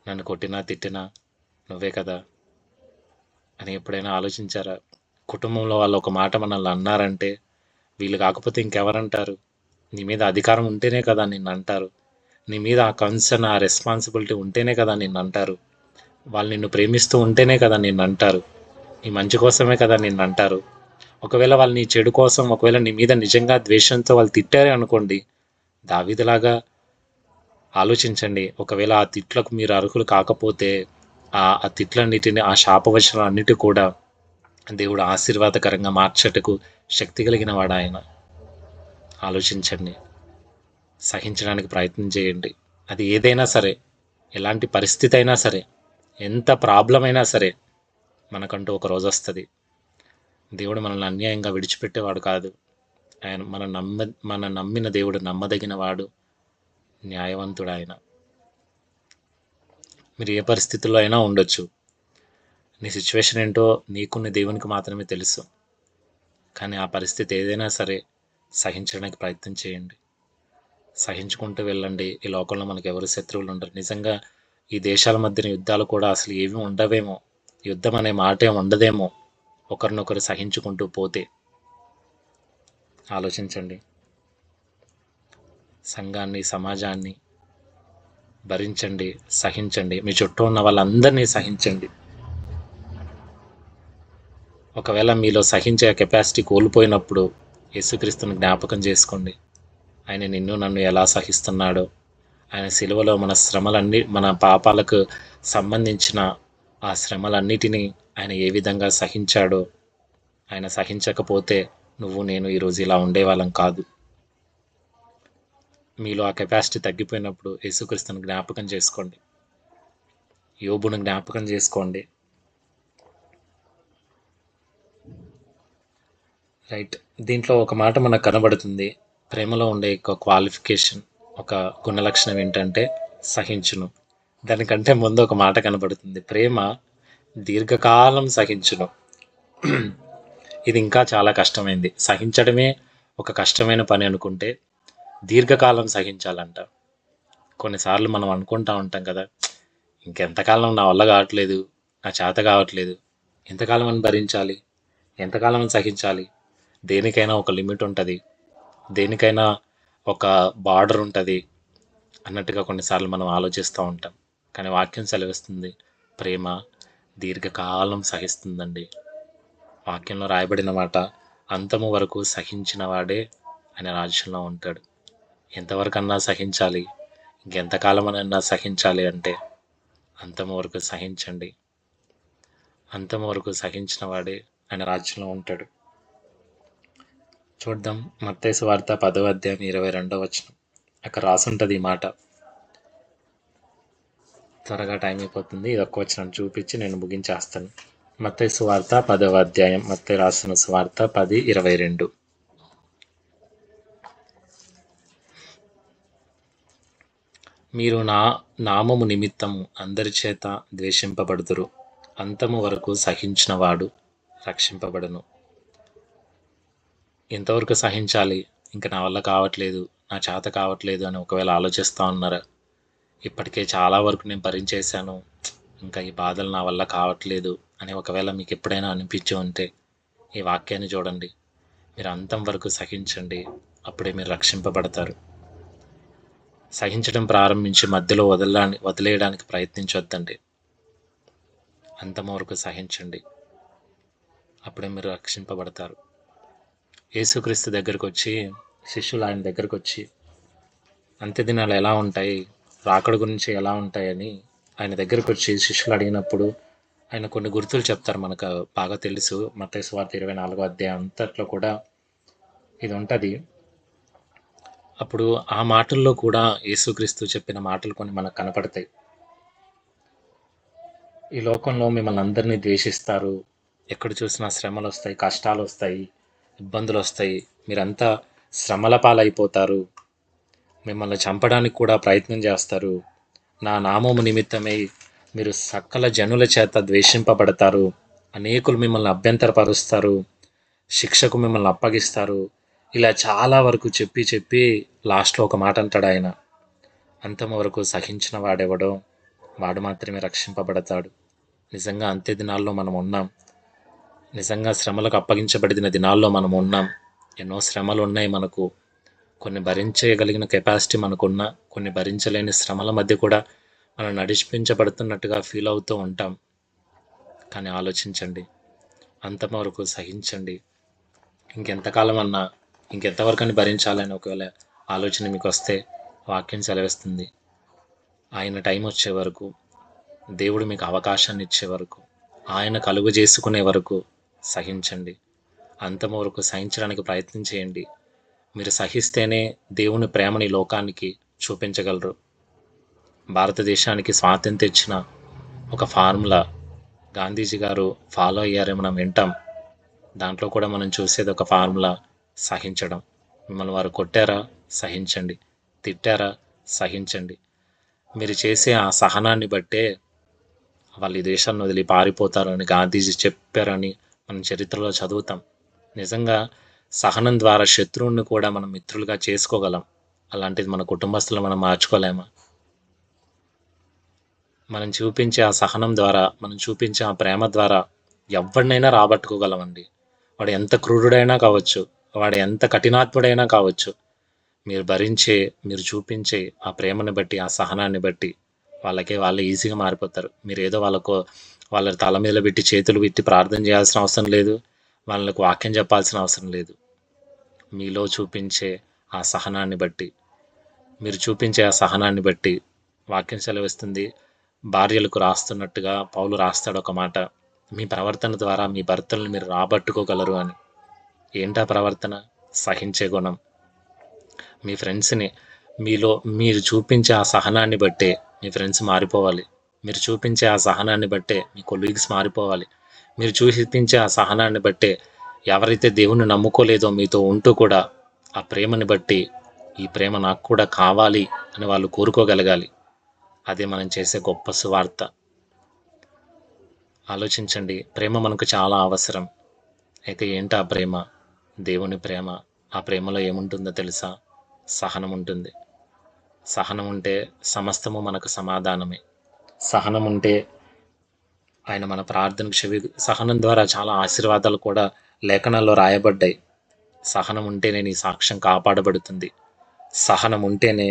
నన్ను కొట్టినా తిట్టినా నువ్వే కదా అని ఎప్పుడైనా ఆలోచించారా? కుటుంబంలో వాళ్ళు ఒక మాట మనల్ని అన్నారంటే, వీళ్ళు కాకపోతే ఇంకెవరంటారు, నీ మీద అధికారం ఉంటేనే కదా నిన్ను అంటారు, నీ మీద ఆ కన్సర్న్, ఆ రెస్పాన్సిబిలిటీ ఉంటేనే కదా నిన్ను అంటారు, వాళ్ళు నిన్ను ప్రేమిస్తూ ఉంటేనే కదా నిన్ను అంటారు, నీ మంచి కోసమే కదా నిన్ను అంటారు. ఒకవేళ వాళ్ళు నీ చెడు కోసం, ఒకవేళ నీ మీద నిజంగా ద్వేషంతో వాళ్ళు తిట్టారే అనుకోండి, దావీదులాగా ఆలోచించండి. ఒకవేళ ఆ తిట్లకు మీరు అర్హులు కాకపోతే ఆ తిట్లన్నిటిని, ఆ శాపవచనాలన్నిటి కూడా దేవుడు ఆశీర్వాదకరంగా మార్చటకు శక్తి కలిగిన వాడు ఆయన. ఆలోచించండి, సహించడానికి ప్రయత్నం చేయండి. అది ఏదైనా సరే, ఎలాంటి పరిస్థితి అయినా సరే, ఎంత ప్రాబ్లం అయినా సరే, మనకంటూ ఒక రోజు వస్తుంది. దేవుడు మనల్ని అన్యాయంగా విడిచిపెట్టేవాడు కాదు. ఆయన మన నమ్మిన దేవుడు నమ్మదగిన వాడు, న్యాయవంతుడు ఆయన. మీరు ఏ పరిస్థితుల్లో అయినా ఉండొచ్చు. నీ సిచ్యువేషన్ ఏంటో నీకు నీ దేవునికి మాత్రమే తెలుసు. కానీ ఆ పరిస్థితి ఏదైనా సరే సహించడానికి ప్రయత్నం చేయండి. సహించుకుంటూ వెళ్ళండి. ఈ లోకంలో మనకు ఎవరు శత్రువులు ఉండరు. నిజంగా ఈ దేశాల మధ్యన యుద్ధాలు కూడా అసలు ఏమీ ఉండవేమో, యుద్ధం అనే మాటే ఉండదేమో ఒకరినొకరు సహించుకుంటూ పోతే. ఆలోచించండి. సంఘాన్ని, సమాజాన్ని భరించండి, సహించండి. మీ చుట్టూ ఉన్న వాళ్ళందరినీ సహించండి. ఒకవేళ మీలో సహించే కెపాసిటీ కోల్పోయినప్పుడు యేసుక్రీస్తుని జ్ఞాపకం చేసుకోండి. ఆయన నిన్ను నన్ను ఎలా సహిస్తున్నాడో, ఆయన సిలువలో మన పాపాలకు సంబంధించిన ఆ శ్రమలన్నిటినీ ఆయన ఏ విధంగా సహించాడో, ఆయన సహించకపోతే నువ్వు నేను ఈరోజు ఇలా ఉండేవాళ్ళం కాదు. మీలో ఆ కెపాసిటీ తగ్గిపోయినప్పుడు యేసుక్రీస్తుని జ్ఞాపకం చేసుకోండి. యోబును జ్ఞాపకం చేసుకోండి. రైట్. దీంట్లో ఒక మాట మనకు కనబడుతుంది. ప్రేమలో ఉండే ఒక క్వాలిఫికేషన్, ఒక గుణలక్షణం ఏంటంటే సహించును. దానికంటే ముందు ఒక మాట కనబడుతుంది, ప్రేమ దీర్ఘకాలం సహించును. ఇది ఇంకా చాలా కష్టమైంది. సహించడమే ఒక కష్టమైన పని అనుకుంటే దీర్ఘకాలం సహించాలంట. కొన్నిసార్లు మనం అనుకుంటా ఉంటాం కదా, ఇంకెంతకాలం నా వల్ల కావట్లేదు, నా చేత కావట్లేదు, ఎంతకాలం అని భరించాలి, ఎంతకాలం అని సహించాలి. దేనికైనా ఒక లిమిట్ ఉంటుంది, దేనికైనా ఒక బార్డర్ ఉంటుంది అన్నట్టుగా కొన్నిసార్లు మనం ఆలోచిస్తూ ఉంటాం. కానీ వాక్యం సెలవిస్తుంది, ప్రేమ దీర్ఘకాలం సహిస్తుందండి. వాక్యంలో రాయబడిన మాట, అంతము వరకు సహించిన వాడే ఆయన రాజ్యంలో ఉంటాడు. ఎంతవరకన్నా సహించాలి, ఇంకెంతకాలం అనన్నా సహించాలి అంటే అంతము వరకు సహించండి. అంతము వరకు సహించిన వాడే ఆయన రాజ్యంలో ఉంటాడు. చూద్దాం, మత్తయి సువార్త 10వ అధ్యాయం 22వ వచనం. అక్కడ రాసుంటుంది ఈ మాట. త్వరగా టైం అయిపోతుంది, ఇది ఒక్క వచనం చూపించి నేను ముగించేస్తాను. మత్తయి సువార్త 10వ అధ్యాయం, మత్తయి రాసిన సువార్త 10:22. మీరు నా నామము నిమిత్తము అందరి చేత ద్వేషింపబడుదురు, అంతము వరకు సహించినవాడు రక్షింపబడును. ఎంతవరకు సహించాలి? ఇంకా నా వల్ల కావట్లేదు, నా చేత కావట్లేదు అని ఒకవేళ ఆలోచిస్తూ ఉన్నారా? ఇప్పటికే చాలా వరకు నేను భరించేశాను, ఇంకా ఈ బాధలు నా వల్ల కావట్లేదు అని ఒకవేళ మీకు ఎప్పుడైనా అనిపించి ఉంటే ఈ వాక్యాన్ని చూడండి. మీరు అంతం వరకు సహించండి, అప్పుడే మీరు రక్షింపబడతారు. సహించడం ప్రారంభించి మధ్యలో వదిలేయడానికి ప్రయత్నించొద్దండి. అంతం వరకు సహించండి, అప్పుడే మీరు రక్షింపబడతారు. యేసుక్రీస్తు దగ్గరకు వచ్చి, శిష్యులు ఆయన దగ్గరకు వచ్చి అంత్యదినాలు ఎలా ఉంటాయి, రాకడ గురించి ఎలా ఉంటాయని ఆయన దగ్గరకు వచ్చి శిష్యులు అడిగినప్పుడు ఆయన కొన్ని గుర్తులు చెప్తారు. మనకు బాగా తెలుసు. మత్తయి సువార్త 24వ అధ్యాయం అంతట్లో కూడా ఇది ఉంటుంది. అప్పుడు ఆ మాటల్లో కూడా యేసుక్రీస్తు చెప్పిన మాటలు కొన్ని మనకు కనపడతాయి. ఈ లోకంలో మిమ్మల్ని అందరినీ ద్వేషిస్తారు, ఎక్కడ చూసినా శ్రమలు వస్తాయి, కష్టాలు వస్తాయి, ఇబ్బందులు వస్తాయి, మీరంతా శ్రమల పాలైపోతారు, మిమ్మల్ని చంపడానికి కూడా ప్రయత్నం చేస్తారు, నా నామము నిమిత్తమై మీరు సకల జనుల చేత ద్వేషింపబడతారు, అనేకులు మిమ్మల్ని అభ్యంతరపరుస్తారు, శిక్షకు మిమ్మల్ని అప్పగిస్తారు. ఇలా చాలా వరకు చెప్పి లాస్ట్లో ఒక మాట అంటాడు ఆయన, అంతము వరకు సహించిన వాడెవడో వాడు మాత్రమే రక్షింపబడతాడు. నిజంగా అంత్య దినాల్లో మనం ఉన్నాం. నిజంగా శ్రమలకు అప్పగించబడిన దినాల్లో మనం ఉన్నాం. ఎన్నో శ్రమలు ఉన్నాయి మనకు. కొన్ని భరించగలిగిన కెపాసిటీ మనకున్నా, కొన్ని భరించలేని శ్రమల మధ్య కూడా మనం నడిపించబడుతున్నట్టుగా ఫీల్ అవుతూ ఉంటాం. కానీ ఆలోచించండి, అంతం వరకు సహించండి. ఇంకెంతకాలం అన్నా, ఇంకెంతవరకు అని భరించాలని ఒకవేళ ఆలోచన మీకు వస్తే వాక్యం సెలవిస్తుంది, ఆయన టైం వచ్చే వరకు, దేవుడు మీకు అవకాశాన్ని ఇచ్చే వరకు, ఆయన కలుగు చేసుకునే వరకు సహించండి. అంతం వరకు సహించడానికి ప్రయత్నం చేయండి. మీరు సహిస్తేనే దేవుని ప్రేమని లోకానికి చూపించగలరు. భారతదేశానికి స్వాతంత్ర్యం తెచ్చిన ఒక ఫార్ములా గాంధీజీ గారు ఫాలో అయ్యారే మనం వింటాం. దాంట్లో కూడా మనం చూసేది ఒక ఫార్ములా, సహించడం. మిమ్మల్ని వారు కొట్టారా, సహించండి. తిట్టారా, సహించండి. మీరు చేసే ఆ సహనాన్ని బట్టే వాళ్ళు ఈ దేశాన్ని వదిలి పారిపోతారని గాంధీజీ చెప్పారని మనం చరిత్రలో చదువుతాం. నిజంగా సహనం ద్వారా శత్రువుని కూడా మనం మిత్రులుగా చేసుకోగలం. అలాంటిది మన కుటుంబస్తులు మనం మార్చుకోలేమా? మనం చూపించే ఆ సహనం ద్వారా, మనం చూపించే ఆ ప్రేమ ద్వారా ఎవరినైనా రాబట్టుకోగలమండి. వాడు ఎంత క్రూరుడైనా కావచ్చు, వాడు ఎంత కఠినాత్ముడైనా కావచ్చు. మీరు చూపించే ఆ ప్రేమను బట్టి, ఆ సహనాన్ని బట్టి వాళ్ళే ఈజీగా మారిపోతారు. మీరేదో వాళ్ళ తల మీద పెట్టి చేతులు పెట్టి ప్రార్థన చేయాల్సిన అవసరం లేదు. వాళ్ళకు వాక్యం చెప్పాల్సిన అవసరం లేదు. మీలో చూపించే ఆ సహనాన్ని బట్టి, మీరు చూపించే ఆ సహనాన్ని బట్టి వాక్యం సెలవిస్తుంది. భార్యలకు రాస్తున్నట్టుగా పౌలు రాస్తాడు ఒక మాట, మీ ప్రవర్తన ద్వారా మీ భర్తలను మీరు రాబట్టుకోగలరు అని. ఏంటా ప్రవర్తన? సహించే గుణం. మీ ఫ్రెండ్స్ని మీరు చూపించే ఆ సహనాన్ని బట్టే మీ ఫ్రెండ్స్ మారిపోవాలి. మీరు చూపించే ఆ సహనాన్ని బట్టే మీ కొలీగ్స్ మారిపోవాలి. మీరు చూపించే ఆ సహనాన్ని బట్టే ఎవరైతే దేవుణ్ణి నమ్ముకోలేదో మీతో ఉంటూ కూడా ఆ ప్రేమని బట్టి ఈ ప్రేమ నాకు కూడా కావాలి అని వాళ్ళు కోరుకోగలగాలి. అదే మనం చేసే గొప్ప సువార్త. ఆలోచించండి, ప్రేమ మనకు చాలా అవసరం. అయితే ఏంటి ఆ ప్రేమ? దేవుని ప్రేమ. ఆ ప్రేమలో ఏముంటుందో తెలుసా? సహనం ఉంటుంది. సహనం ఉంటే సమస్తము మనకు సమాధానమే. సహనం ఉంటే ఆయన మన ప్రార్థనకు సహనం ద్వారా చాలా ఆశీర్వాదాలు కూడా లేఖనాల్లో రాయబడ్డాయి. సహనం ఉంటేనే నీ సాక్ష్యం కాపాడబడుతుంది. సహనం ఉంటేనే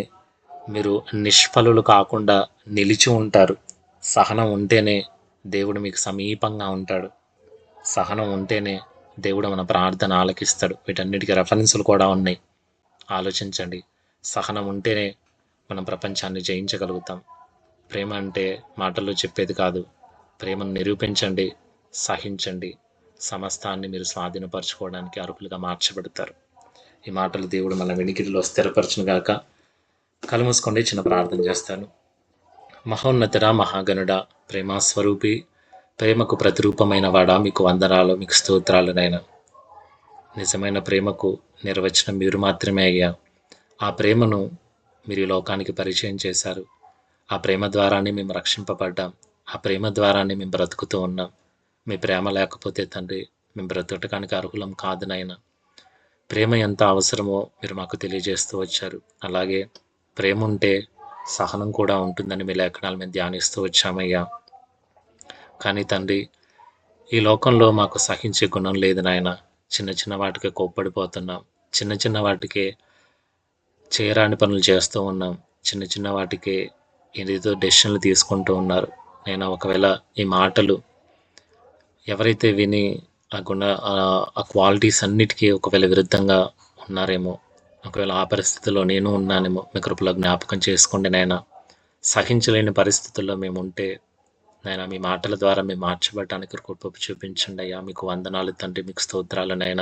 మీరు నిష్ఫలులు కాకుండా నిలిచి ఉంటారు. సహనం ఉంటేనే దేవుడు మీకు సమీపంగా ఉంటాడు. సహనం ఉంటేనే దేవుడు మన ప్రార్థన ఆలకిస్తాడు. వీటన్నిటికీ రెఫరెన్సులు కూడా ఉన్నాయి. ఆలోచించండి, సహనం ఉంటేనే మనం ప్రపంచాన్ని జయించగలుగుతాం. ప్రేమ అంటే మాటల్లో చెప్పేది కాదు. ప్రేమను నిరూపించండి, సహించండి. సమస్తాన్ని మీరు స్వాధీనపరచుకోవడానికి అర్హులుగా మార్చబడతారు. ఈ మాటలు దేవుడు మన వినికిడిలో స్థిరపరచును గాక. కళ్ళు మూసుకోండి, చిన్న ప్రార్థన చేస్తాను. మహోన్నతుడా, మహాగణుడా, ప్రేమాస్వరూపి, ప్రేమకు ప్రతిరూపమైన వాడా, మీకు వందనాలు, మీకు స్తోత్రాలునైనా. నిజమైన ప్రేమకు నిర్వచనం మీరు మాత్రమే అయ్యా. ఆ ప్రేమను మీరు ఈ లోకానికి పరిచయం చేశారు. ఆ ప్రేమ ద్వారానే మేము రక్షింపబడ్డాం. ఆ ప్రేమ ద్వారానే మేము బ్రతుకుతూ ఉన్నాం. మీ ప్రేమ లేకపోతే తండ్రి మేము బ్రతకడానికి అర్హులం కాదు నాయనా. ప్రేమ ఎంత అవసరమో మీరు మాకు తెలియజేస్తూ వచ్చారు. అలాగే ప్రేమ ఉంటే సహనం కూడా ఉంటుందని మీ లేఖనాలు మేము ధ్యానిస్తూ వచ్చామయ్యా. కానీ తండ్రి, ఈ లోకంలో మాకు సహించే గుణం లేదు నాయన. చిన్న చిన్న వాటికే కోప్పడిపోతున్నాం. చిన్న చిన్న వాటికే చేయరాని పనులు చేస్తూ ఉన్నాం. చిన్న చిన్న వాటికే ఏదేదో డెసిషన్లు తీసుకుంటూ ఉన్నారు. నేను ఒకవేళ ఈ మాటలు ఎవరైతే విని ఆ క్వాలిటీస్ అన్నిటికీ ఒకవేళ విరుద్ధంగా ఉన్నారేమో, ఒకవేళ ఆ పరిస్థితుల్లో నేను ఉన్నానేమో, మీ కృపలో జ్ఞాపకం చేసుకోండి నాయన. సహించలేని పరిస్థితుల్లో మేము ఉంటే నాయన, మీ మాటల ద్వారా మేము మార్చబడటానికి కృప చూపించండి అయ్యా. మీకు వందనాలు తండ్రి, మీకు స్తోత్రాలు నాయన.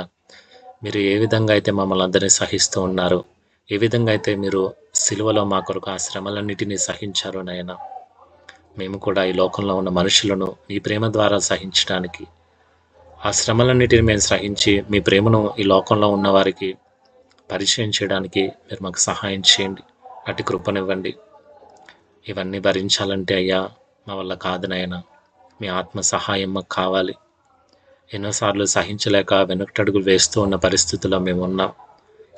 మీరు ఏ విధంగా అయితే మమ్మల్ని అందరినీ సహిస్తూ ఉన్నారు, ఏ విధంగా అయితే మీరు సిలువలో మా కొరకు ఆ శ్రమలన్నిటినీ సహించారు నాయన, మేము కూడా ఈ లోకంలో ఉన్న మనుషులను మీ ప్రేమ ద్వారా సహించడానికి, ఆ శ్రమలన్నిటిని మేము సహించి మీ ప్రేమను ఈ లోకంలో ఉన్న వారికి పరిచయం చేయడానికి మీరు మాకు సహాయం చేయండి. అటు కృపనివ్వండి. ఇవన్నీ భరించాలంటే అయ్యా మా వల్ల కాదు నాయన. మీ ఆత్మ సహాయం మాకు కావాలి. ఎన్నోసార్లు సహించలేక వెనకటడుగులు వేస్తూ ఉన్న పరిస్థితుల్లో మేము ఉన్నాం.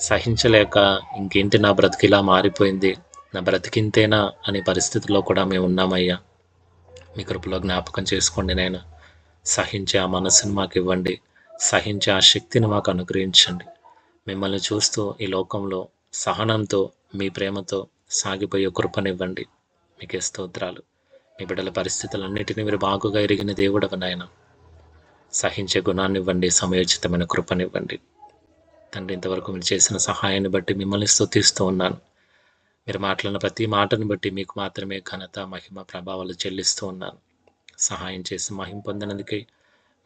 సహించలేక ఇంకేంటి నా బ్రతికిలా మారిపోయింది, నా బ్రతికింతేనా అనే పరిస్థితుల్లో కూడా మేము ఉన్నామయ్యా. మీ కృపలో జ్ఞాపకం చేసుకోండి నాయన. సహించే ఆ మనసును మాకు ఇవ్వండి. సహించే ఆ శక్తిని మాకు అనుగ్రహించండి. మిమ్మల్ని చూస్తూ ఈ లోకంలో సహనంతో మీ ప్రేమతో సాగిపోయే కృపనివ్వండి. మీకే స్తోత్రాలు. మీ బిడ్డల పరిస్థితులన్నిటినీ మీరు బాగుగా ఎరిగిన దేవుడవ నాయన. సహించే గుణాన్ని ఇవ్వండి, సమయోచితమైన కృపనివ్వండి తండ్రి. ఇంతవరకు మీరు చేసిన సహాయాన్ని బట్టి మిమ్మల్ని స్తుతిస్తూ ఉన్నాను. మీరు మాట్లాడిన ప్రతి మాటను బట్టి మీకు మాత్రమే ఘనత, మహిమ, ప్రభావాలు చెల్లిస్తూ ఉన్నాను. సహాయం చేసి మహిమ పొందినందుకై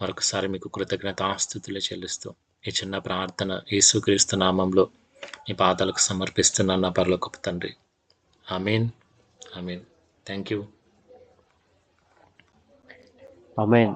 మరొకసారి మీకు కృతజ్ఞతాస్తుతులు చెల్లిస్తూ ఈ చిన్న ప్రార్థన యేసుక్రీస్తు నామంలో మీ పాదాలకు సమర్పిస్తున్నాను నా పరలోకపు తండ్రి. ఆమేన్, ఆమేన్. Thank you. ఆమేన్.